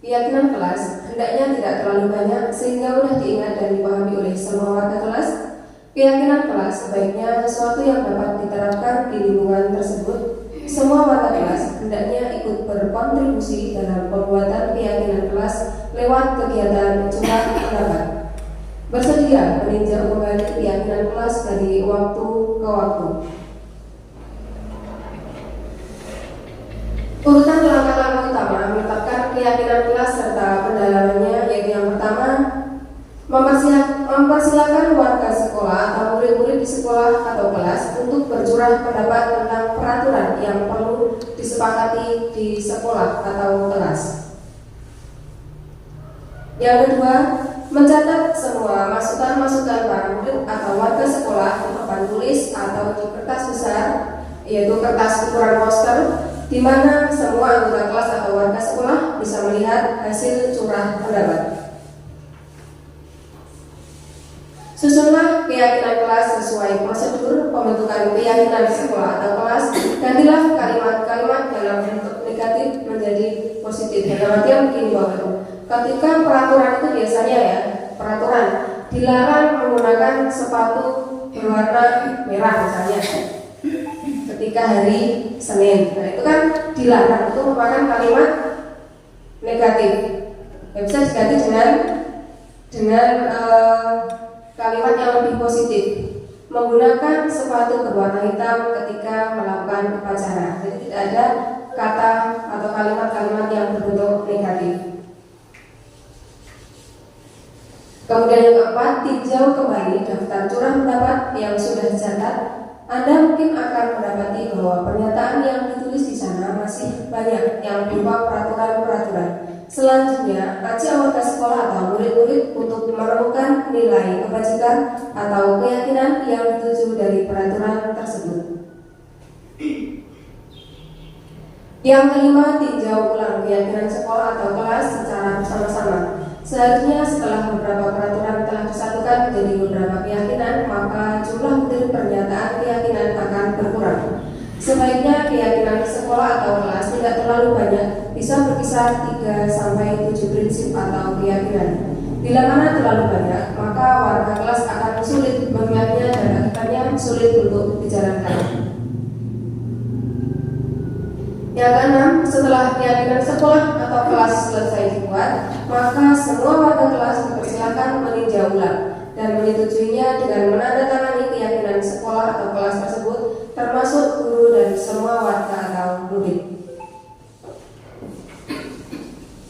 Keyakinan kelas hendaknya tidak terlalu banyak sehingga mudah diingat dan dipahami oleh semua warga kelas. Keyakinan kelas sebaiknya sesuatu yang dapat diterapkan di lingkungan tersebut. Semua warga kelas hendaknya ikut berkontribusi dalam pembuatan keyakinan kelas lewat kegiatan curhat pendapat. Bersedia meninjau kembali keyakinan kelas dari waktu ke waktu. Urutan langkah-langkah utama menetapkan keyakinan kelas serta pendalamannya yaitu yang pertama, mempersilakan warga sekolah atau murid-murid di sekolah atau kelas untuk bercurah pendapat tentang peraturan yang perlu disepakati di sekolah atau kelas. Yang kedua, mencatat semua masukan-masukan para murid atau warga sekolah di papan tulis atau di kertas besar, yaitu kertas ukuran poster, di mana semua anggota kelas atau warga sekolah bisa melihat hasil curah pendapat. Susunlah keyakinan kelas sesuai prosedur pembentukan keyakinan sekolah atau kelas. Gantilah kalimat-kalimat dalam bentuk negatif menjadi positif. Dalam artian begini Bapak, ketika peraturan itu biasanya ya, peraturan dilarang menggunakan sepatu berwarna merah misalnya ketika hari Senin. Nah itu kan dilarang, itu merupakan kalimat negatif. Ya, bisa diganti dengan kalimat yang lebih positif. Menggunakan sepatu berwarna hitam ketika melakukan upacara. Jadi tidak ada kata atau kalimat-kalimat yang berbentuk negatif. Kemudian yang keempat, tinjau kembali daftar curah pendapat yang sudah dicatat. Anda mungkin akan mendapati bahwa pernyataan yang ditulis di sana masih banyak yang berupa peraturan-peraturan. Selanjutnya, ajak warga sekolah atau murid-murid untuk menemukan nilai kebajikan atau keyakinan yang dituju dari peraturan tersebut. Yang kelima, tinjau ulang keyakinan sekolah atau kelas secara bersama-sama. Seharusnya setelah beberapa peraturan telah disatukan menjadi beberapa keyakinan, maka jumlah butir pernyataan keyakinan akan berkurang. Sebaiknya keyakinan sekolah atau kelas tidak terlalu banyak, bisa berkisar 3-7 prinsip atau keyakinan. Bila mana terlalu banyak, maka warga kelas akan sulit mengingatnya dan akhirnya sulit untuk dijalankan. Yang keenam, setelah keyakinan sekolah atau kelas selesai dibuat, maka semua warga kelas dipersilakan meninjau ulang dan menyetujuinya dengan menandatangani keyakinan sekolah atau kelas tersebut, termasuk guru dan semua warga atau murid.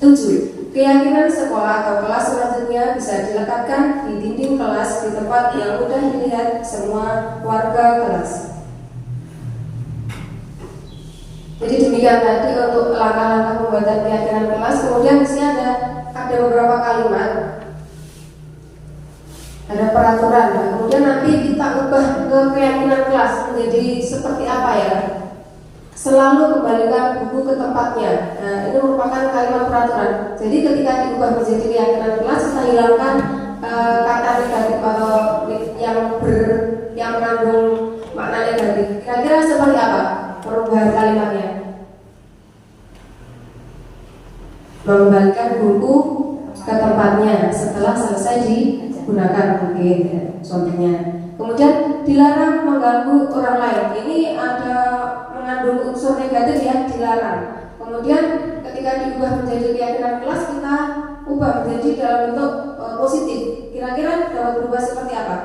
7. Keyakinan sekolah atau kelas selanjutnya bisa dilekatkan di dinding kelas di tempat yang mudah dilihat semua warga kelas. Jadi demikian tadi untuk langkah-langkah pembuatan keyakinan kelas. Kemudian di sini ada beberapa kalimat, ada peraturan. Nah, kemudian nanti kita ubah ke keyakinan kelas menjadi seperti apa ya? Selalu kembalikan buku ke tempatnya. Nah, ini merupakan kalimat peraturan. Jadi ketika diubah menjadi keyakinan kelas, kita hilangkan kata negatif atau yang mengandung makna negatif. Kira-kira seperti apa perubahan kalimatnya? Mengembalikan buku ke tempatnya setelah selesai digunakan, mungkin ya, contohnya. Kemudian dilarang mengganggu orang lain. Ini ada mengandung unsur negatif ya, dilarang. Kemudian ketika diubah menjadi keyakinan kelas, kita ubah menjadi dalam bentuk positif. Kira-kira dapat berubah seperti apa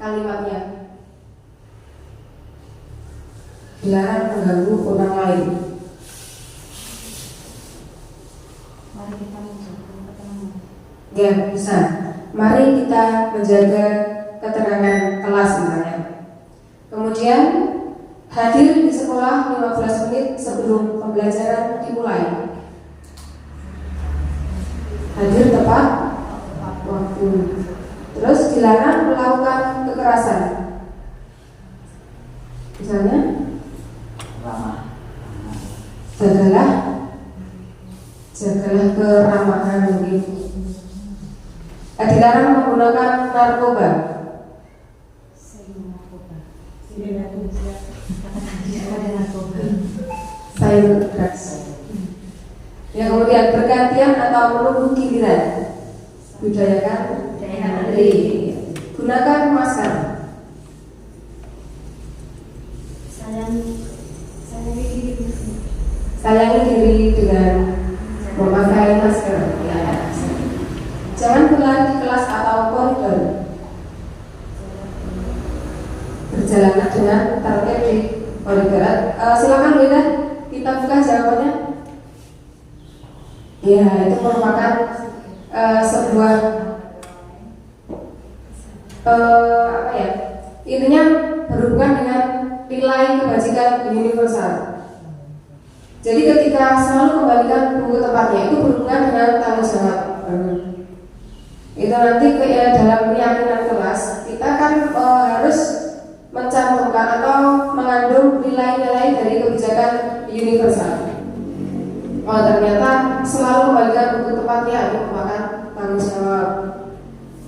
kalimatnya? Dilarang mengganggu orang lain. Mari kita menjaga ketenangan. Ya, bisa. Mari kita menjaga keterangan kelas misalnya. Kemudian hadir di sekolah 15 menit sebelum pembelajaran dimulai. Hadir tepat waktu. Terus dilarang melakukan kekerasan. Misalnya, jagalah keramahan mungkin. Dilarang menggunakan narkoba. Cyber drugs. Ya, kemudian bergantian atau menunggu giliran. Budayakan diri. Gunakan masker. Sayangi diri dengan memakai masker. Ya. Jangan berlari di kelas atau koridor. Berjalanlah dengan tertib di koridor. Silakan Linda, kita buka jawabannya. Ya, itu merupakan sebuah apa ya? Intinya berhubungan dengan nilai kebajikan universal. Jadi ketika selalu kembalikan buku tempatnya, itu berhubungan dengan tanggung jawab. Itu nanti dalam keyakinan kelas kita kan harus mencantumkan atau mengandung nilai-nilai dari kebijakan universal. Ternyata selalu kembalikan buku tempatnya itu merupakan tanggung jawab.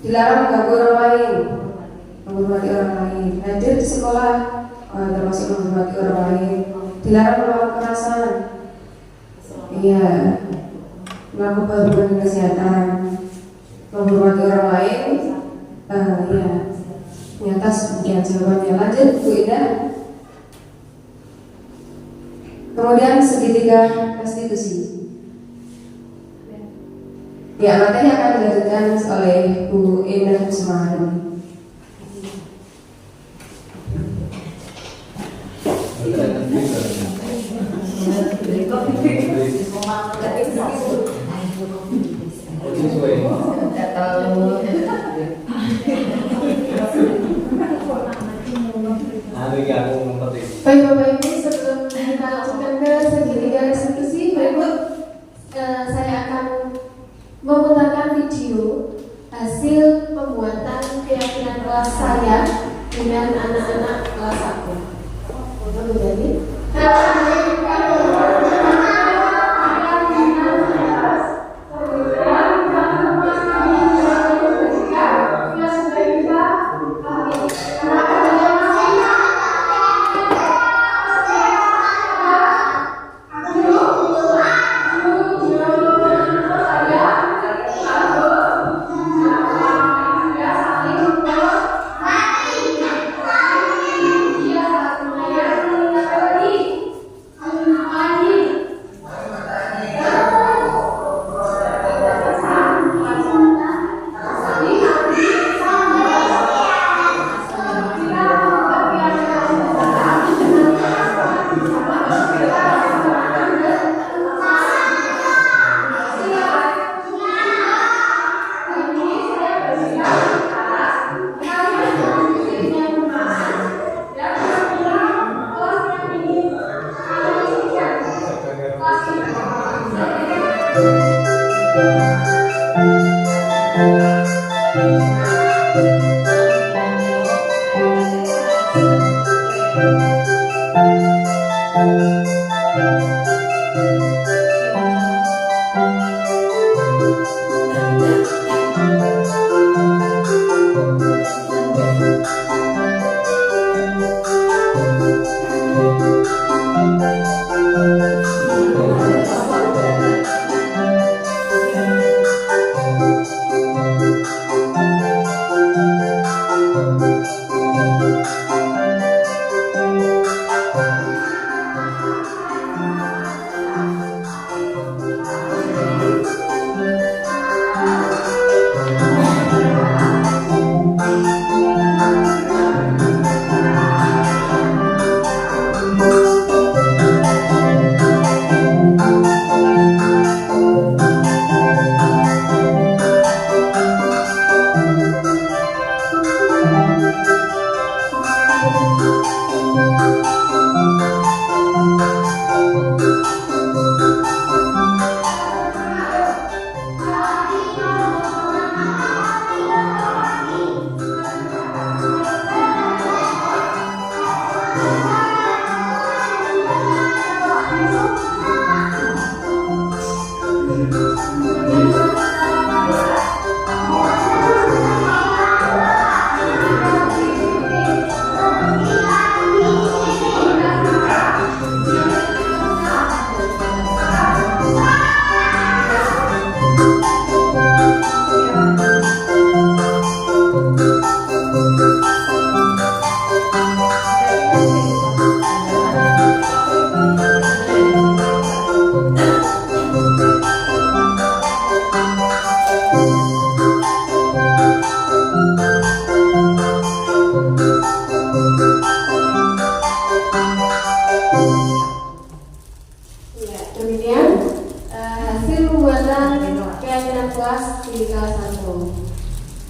Dilarang mengganggu orang lain, menghormati orang lain. Hadir di sekolah termasuk menghormati orang lain. Dilarang melakukan kekerasan. Iya, melakukan hubungan kesehatan, menghormati orang lain. Ya, ternyata sekian jawabannya. Lanjut Bu Indah. Kemudian segitiga restitusi. Ya, materi akan dilanjutkan oleh Bu Indah Kusmahani. Baik Bapak Ibu, sebelum kita lanjutkan ke segitiga restitusi, berikut saya akan memutarkan video hasil pembuatan keyakinan kelas saya dengan anak-anak kelas 1. Menjadi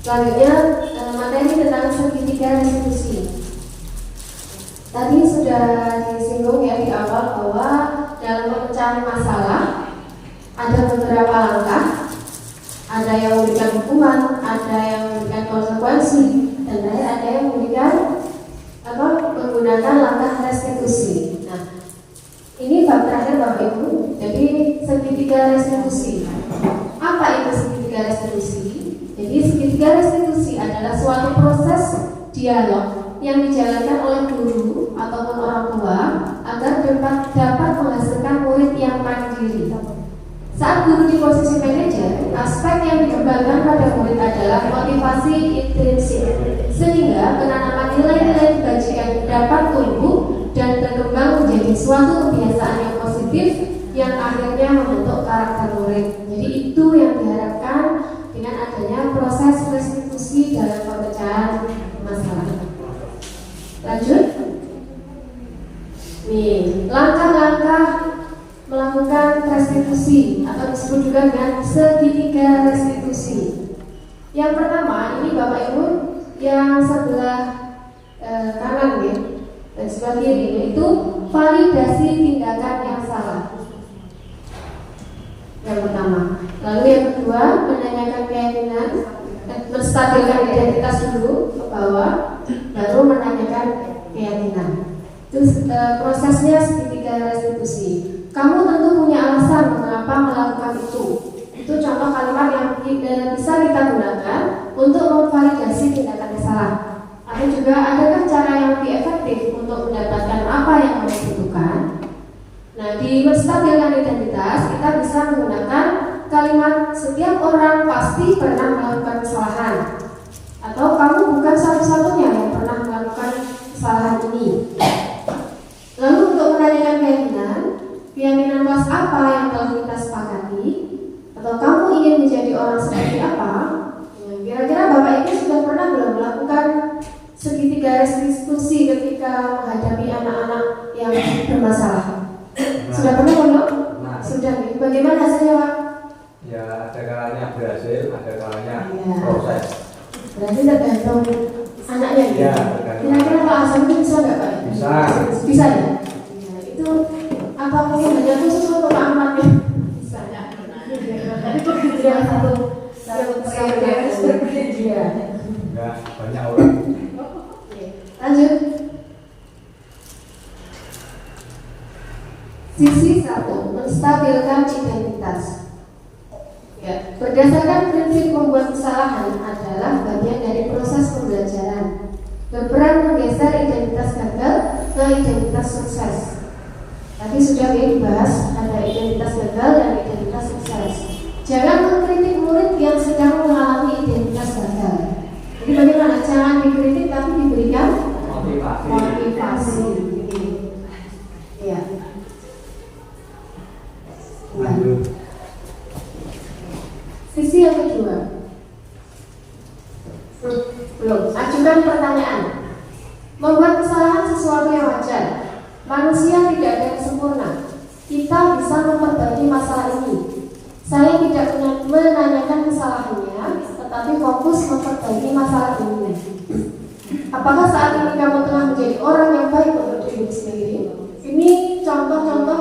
Selanjutnya materi tentang segitiga restitusi. Tadi sudah disinggung ya di awal bahwa dalam pemecahan masalah ada beberapa langkah, ada yang memberikan hukuman, ada yang memberikan konsekuensi, dan ada yang memberikan menggunakan langkah restitusi. Nah, ini bab terakhir Bapak Ibu. Jadi segitiga restitusi. Apa itu segitiga restitusi? Jadi segitiga restitusi adalah suatu proses dialog yang dijalankan oleh guru ataupun orang tua agar dapat menghasilkan murid yang mandiri. Saat guru di posisi manajer, aspek yang dikembangkan pada murid adalah motivasi intrinsik, sehingga penanaman nilai-nilai kebajikan dapat tumbuh dan berkembang menjadi suatu kebiasaan yang positif yang akhirnya membentuk karakter murid. Jadi itu yang diharapkan dengan adanya proses restitusi dalam pemecahan masalah. Lanjut. Nih, langkah-langkah melakukan restitusi atau disebut juga dengan segitiga restitusi. Yang pertama, ini Bapak Ibu yang sebelah kanan ya, dan sebelah kiri, yaitu validasi tindakan yang salah. Yang pertama. Lalu yang kedua, menanyakan keyakinan, menstabilkan identitas dulu ke bawah, baru menanyakan keyakinan. Itu prosesnya segitiga restitusi. Kamu tentu punya alasan mengapa melakukan itu. Itu contoh kalimat yang bisa kita gunakan untuk memvalidasi tindakan yang salah. Atau juga adakah cara yang lebih efektif untuk mendapatkan apa yang kamu butuhkan? Nah, di menstabilkan identitas kita bisa menggunakan kalimat setiap orang pasti pernah melakukan kesalahan, atau kamu bukan satu-satunya yang pernah melakukan kesalahan ini. Lalu untuk menanyakan keyakinan kelas apa yang telah kita sepakati, atau kamu ingin menjadi orang seperti apa? Kira-kira Bapak Ibu sudah pernah belum melakukan segitiga restitusi ketika menghadapi anak-anak yang bermasalah? Sudah pernah belum? Sudah. Bagaimana hasilnya Pak? Ya, ada kalanya berhasil, ada kalanya proses. Berarti tergantung anaknya ya? Ya, Kira-kira Pak Hasan itu bisa nggak Pak? Bisa. Bisa ya? Itu apa mungkin hanya khusus untuk Pak Ahmad ya? Bisa ya? yang satu periode harus berbeda. Enggak, banyak orang. Lanjut. Sisi 1, menstabilkan identitas. Ya, berdasarkan prinsip membuat kesalahan adalah bagian dari proses pembelajaran. Berperan menggeser identitas gagal ke identitas sukses. Tadi sudah dibahas ada identitas gagal dan identitas sukses. Jangan mengkritik murid yang sedang mengalami identitas gagal. Jadi bagaimana? Jangan dikritik tapi diberikan motivasi. Ya. Lanjut. Sisi yang kedua, belum. Ajukan pertanyaan. Membuat kesalahan sesuatu yang wajar. Manusia tidak ada yang sempurna. Kita bisa memperbaiki masalah ini. Saya tidak menanyakan kesalahannya, tetapi fokus memperbaiki masalah ini. Apakah saat ini kamu telah menjadi orang yang baik untuk dirimu sendiri? Ini contoh-contoh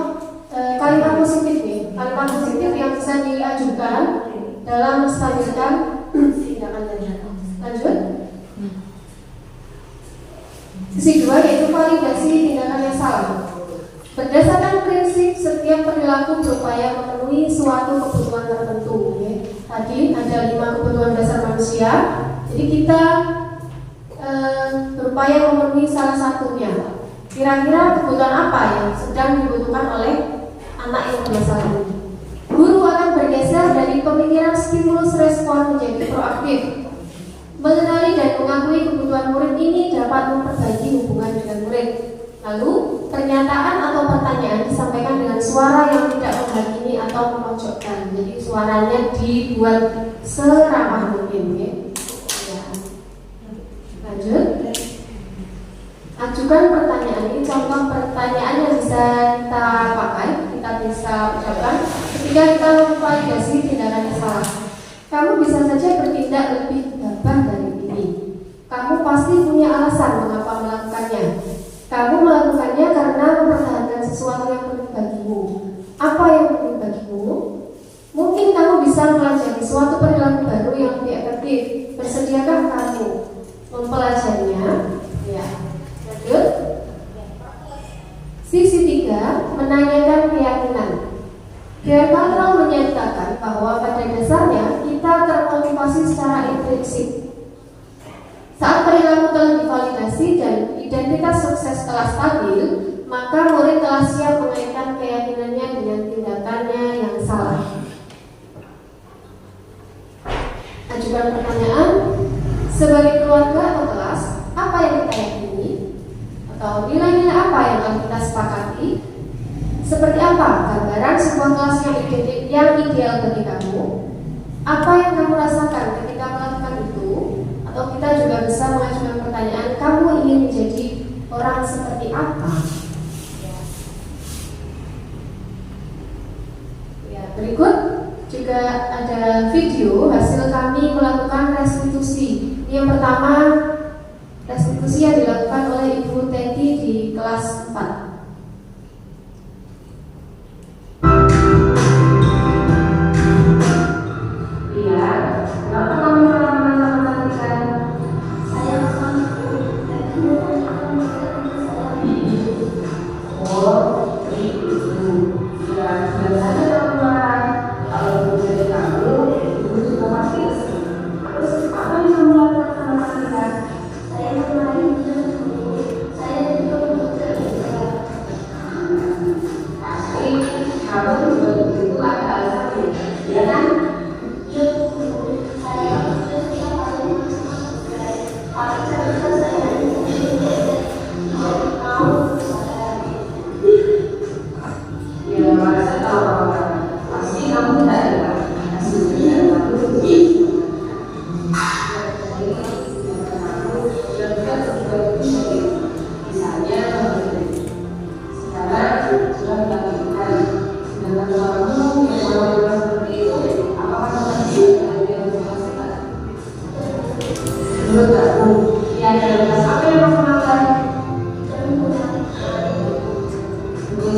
kalimat positif nih. Kalimat positif yang bisa diajukan dalam menstabilkan tindakan tindakan. Lanjut. Sisi 2 yaitu validasi tindakan yang salah. Berdasarkan prinsip setiap perilaku berupaya memenuhi suatu kebutuhan tertentu. Ya. Tadi ada 5 kebutuhan dasar manusia. Jadi kita berupaya memenuhi salah satunya. Kira-kira kebutuhan apa yang sedang dibutuhkan oleh anak yang bermasalah ini? Guru akan bergeser dari pemikiran stimulus respon menjadi proaktif. Mengenali dan mengakui kebutuhan murid ini dapat memperbaiki hubungan dengan murid. Lalu, pernyataan atau pertanyaan disampaikan dengan suara yang tidak menghakimi atau memojokkan. Jadi suaranya dibuat seramah mungkin, ya. Lanjut. Ajukan pertanyaan. Ini contoh pertanyaan yang bisa kita pakai, kita bisa ucapkan ketika kita memvalidasi tindakan yang salah. Kamu bisa saja bertindak lebih gagah dari ini. Kamu pasti punya alasan mengapa melakukannya. Kamu melakukannya karena mempertahankan sesuatu yang penting bagimu. Apa yang penting bagimu? Mungkin kamu bisa mempelajari suatu perilaku baru yang lebih efektif. Bersediakah kamu mempelajarinya? Ya. Lanjut. Sisi 3, menanyakan keyakinan. Gary Cantrell menyatakan bahwa pada dasarnya kita termotivasi secara intrinsik. Saat perilaku telah divalidasi dan identitas sukses telah stabil, maka murid telah siap mengaitkan keyakinannya dengan tindakannya yang salah. Ajukan pertanyaan. Sebagai keluarga atau kelas, apa yang kita yakini? Atau nilai-nilai apa yang akan kita sepakati? Seperti apa gambaran sebuah kelas yang ideal bagi kamu? Apa yang kamu rasakan ketika melakukan itu? Atau kita juga bisa mengajukan pertanyaan, kamu ingin menjadi orang seperti apa? Ya, berikut juga ada video hasil kami melakukan restitusi. Yang pertama, restitusi yang dilakukan oleh Ibu Teti di kelas 4.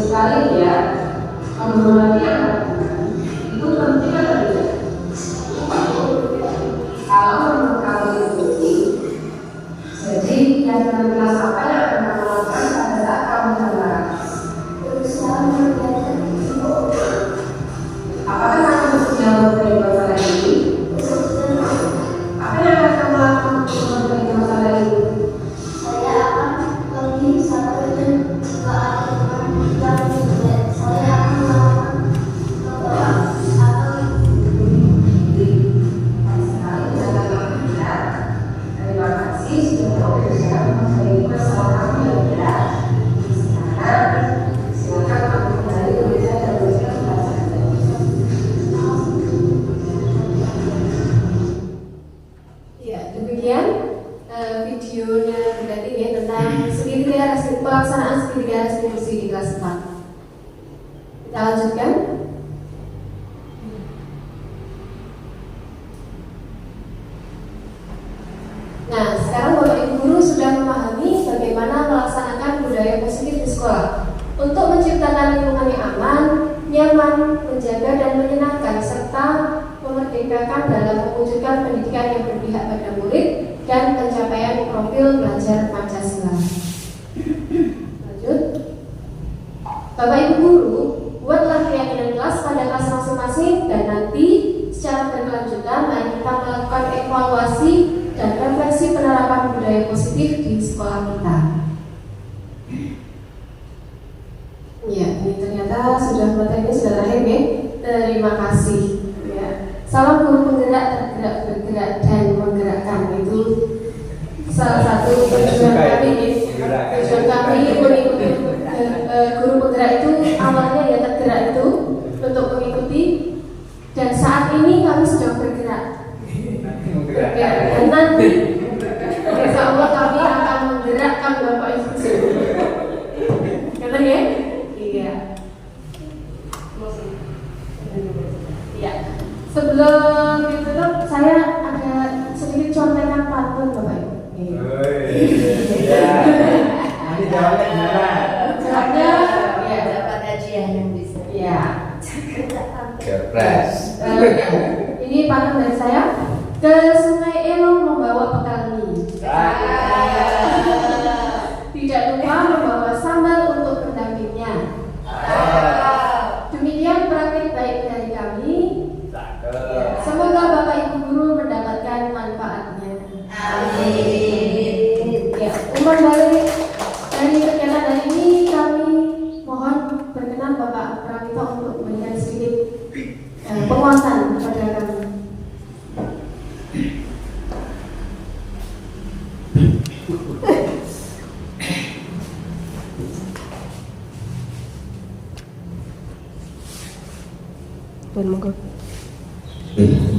Sekali ya, kalau itu penting atau tidak? Kalau menurut kamu itu, jadi yang dalam kelas apa yang akan kamu lakukan pada saat kamu mendengar? Apakah kamu sudah mempunyai masalah ini? Apa yang akan kamu lakukan untuk mempunyai masalah ini? Saya akan pergi sampai ke aturan dan saya akan melakukan atau Terima kasih sudah berusaha memperbaiki masalah kamu yang berat. Sekarang silakan kamu kembali bekerja dan berusaha melaksanakan. Ya, demikian videonya berarti ya tentang segitiga pelaksanaan segitiga restitusi di kelas 4. Kita lanjutkan. Nah, sekarang Bapak Ibu Guru sudah memahami bagaimana melaksanakan budaya positif di sekolah untuk menciptakan lingkungan yang aman, nyaman, menjaga dan menyenangkan serta memerdekakan dalam mewujudkan pendidikan yang berpihak pada murid dan pencapaian profil belajar Pancasila. Lanjut. Bapak Ibu Guru, buatlah keyakinan kelas pada kelas masing-masing dan nanti secara berkelanjutan mari kita melakukan evaluasi dan refleksi penerapan budaya positif di sekolah kita. Ya, ini ternyata sudah materinya sudah terakhir ya. Terima kasih. Ya. Salam guru penggerak, tergerak, bergerak dan menggerakkan, itu salah satu tujuan kami. Tujuan kami mengikuti guru penggerak itu awalnya ya tergerak itu untuk mengikuti, dan saat ini kami sedang bergerak. Dan nanti insya Allah kami akan menggerakkan Bapak Ibu. Kata ya? Iya. Iya. Sebelum ditutup, saya ada sedikit contekan pantun Bapak Ibu. Ya. Nanti jawabnya gimana? Jawabnya ya. dapat ajian yang bisa. Iya. Kepres. Ini pantun dari saya. Ke Sungai Elo membawa bekal mie. Tidak lupa membawa sambal untuk pendampingnya. Demikian praktik baik dari kami. Semoga Bapak Ibu Guru mendapatkan manfaatnya. Amin. Ya, umum balik dari kegiatan hari ini kami mohon berkenan Bapak Pramito untuk memberikan sedikit penguatan kepada kami.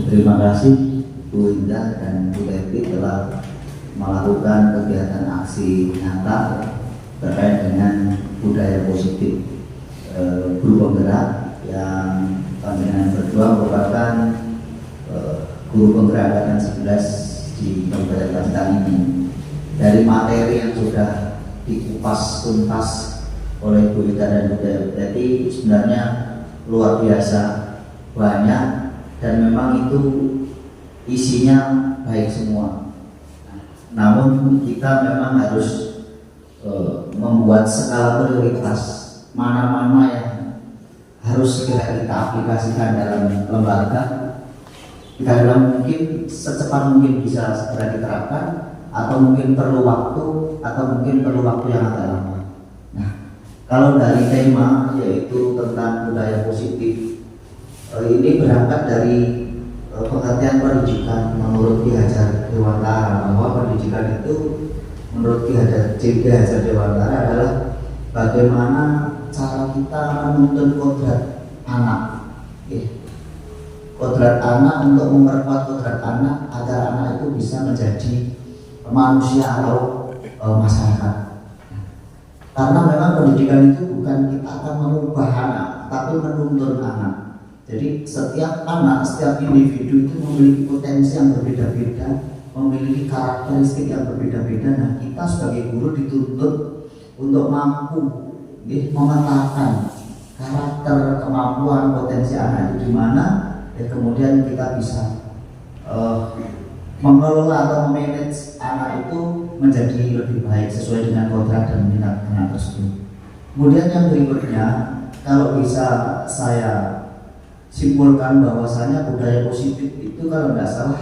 Terima kasih Bu Indah dan Bu Devi telah melakukan kegiatan aksi nyata terkait dengan budaya positif guru penggerak yang kami berdua merupakan guru penggerak angkatan 11 di Kabupaten Pacitan ini. Dari materi yang sudah dikupas tuntas oleh Bu Indah dan Bu Devi sebenarnya luar biasa banyak dan memang itu isinya baik semua. Namun kita memang harus membuat skala prioritas mana-mana yang harus segera kita aplikasikan dalam lembaga. Kita dalam mungkin secepat mungkin bisa segera diterapkan, atau mungkin perlu waktu, atau mungkin perlu waktu yang agak lama. Nah, kalau dari tema yaitu tentang budaya positif, ini berangkat dari pengertian pendidikan menurut Ki Hajar Dewantara, bahwa pendidikan itu menurut Ki Hajar Dewantara adalah bagaimana cara kita menuntun kodrat anak, kodrat anak untuk memperkuat kodrat anak agar anak itu bisa menjadi manusia atau masyarakat. Karena memang pendidikan itu bukan kita akan mengubah anak, tapi menuntun anak. Jadi setiap anak, setiap individu itu memiliki potensi yang berbeda-beda, memiliki karakteristik yang berbeda-beda. Nah, kita sebagai guru dituntut untuk mampu memetakan karakter, kemampuan, potensi anak itu, di mana ya kemudian kita bisa mengelola atau memanage anak itu menjadi lebih baik sesuai dengan kodrat dan minat anak tersebut. Kemudian yang berikutnya, kalau bisa saya simpulkan bahwasanya budaya positif itu kalau tidak salah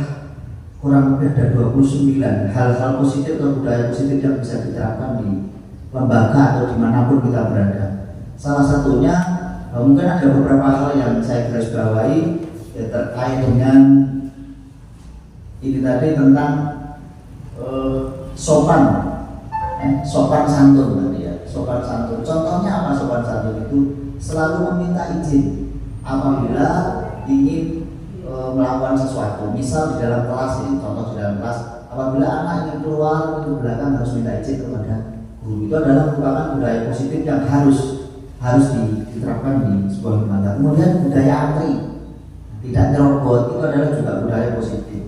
kurang lebih ada 29 hal-hal positif atau budaya positif yang bisa diterapkan di lembaga atau dimanapun kita berada. Salah satunya mungkin ada beberapa hal yang saya garis bawahi ya, terkait dengan ini tadi tentang sopan santun tadi ya, sopan santun. Contohnya apa sopan santun itu? Selalu meminta izin apabila ingin melakukan sesuatu. Misal di dalam kelas ini, contoh di dalam kelas, apabila anak ingin keluar ke belakang harus minta izin kepada guru. Itu adalah merupakan budaya positif yang harus diterapkan di sebuah lembaga. Kemudian budaya antri, tidak nyerobot, itu adalah juga budaya positif.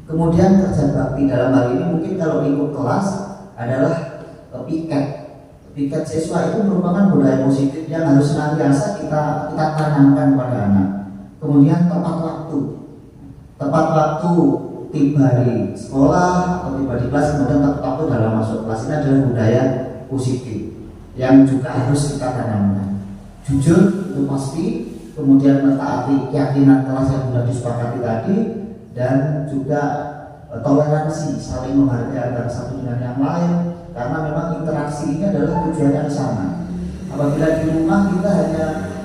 Kemudian kerja bakti dalam hal ini mungkin kalau ikut kelas adalah piket siswa itu merupakan budaya positif yang harus senantiasa kita tanamkan pada anak. Kemudian tepat waktu tiba di sekolah atau tiba di kelas, kemudian tepat waktu dalam masuk kelas, ini adalah budaya positif yang juga harus kita tanamkan. Jujur itu pasti, kemudian mentaati keyakinan kelas yang sudah disepakati tadi, dan juga toleransi, saling menghargai antara satu dengan yang lain, karena memang interaksi ini adalah tujuannya ke sana. Apabila di rumah kita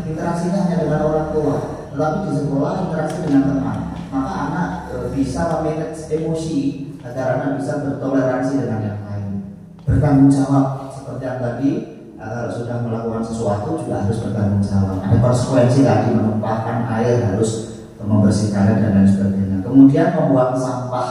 interaksinya hanya dengan orang tua, tetapi di sekolah interaksi dengan teman, maka anak bisa memanage emosi agar anak bisa bertoleransi dengan yang lain, bertanggung jawab seperti yang tadi. Kalau sudah melakukan sesuatu juga harus bertanggung jawab. Ada konsekuensi tadi, menumpahkan air, harus membersihkannya dan lain sebagainya. Kemudian membuang sampah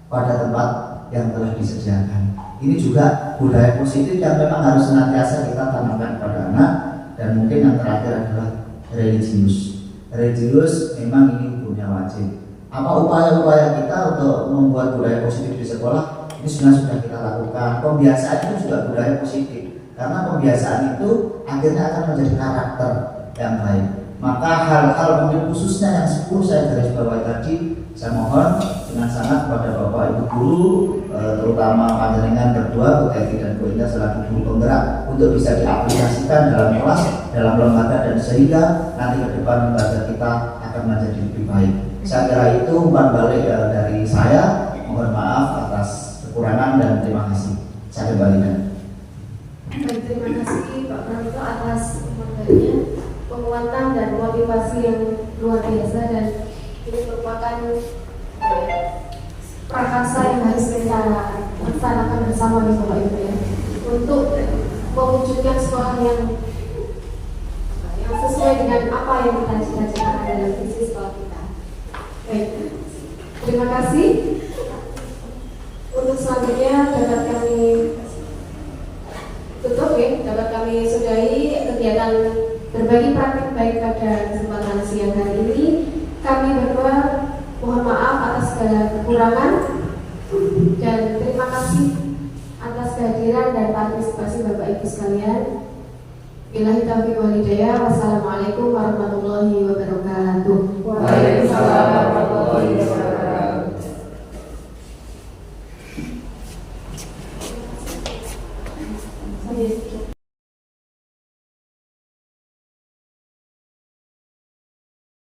pada tempat yang telah disediakan. Ini juga budaya positif yang memang harus senantiasa kita tanamkan pada anak. Dan mungkin yang terakhir adalah religius. Religius memang ini hukumnya wajib. Apa upaya-upaya kita untuk membuat budaya positif di sekolah? Ini sudah kita lakukan. Pembiasaan itu juga budaya positif. Karena pembiasaan itu akhirnya akan menjadi karakter yang baik. Maka hal-hal mungkin khususnya yang 10 saya garis bawahi tadi, saya mohon dengan sangat kepada Bapak Ibu guru, terutama panjenengan berdua, Bu Eti dan Bu Indah selaku guru penggerak, untuk bisa diaplikasikan dalam kelas, dalam lembaga, dan sehingga nanti ke depan lembaga kita akan menjadi lebih baik. Saya kira itu umpan balik dari saya. Mohon maaf atas kekurangan dan terima kasih. Saya kembalikan. Baik, terima kasih Pak Pranto atas materinya, penguatan dan motivasi yang luar biasa, dan ini merupakan prakarsa yang harus kita laksanakan bersama nih Bapak Ibu ya, untuk mewujudkan sekolah yang sesuai dengan apa yang kita cita-citakan dalam visi sekolah kita. Baik, terima kasih. Untuk selanjutnya dapat kami tutup ya, dapat kami sudahi kegiatan berbagi praktik baik pada kesempatan siang hari ini. Kami berdua mohon maaf atas segala kekurangan dan terima kasih atas kehadiran dan partisipasi Bapak Ibu sekalian. Billahi taufiq wal hidayah. Wassalamualaikum warahmatullahi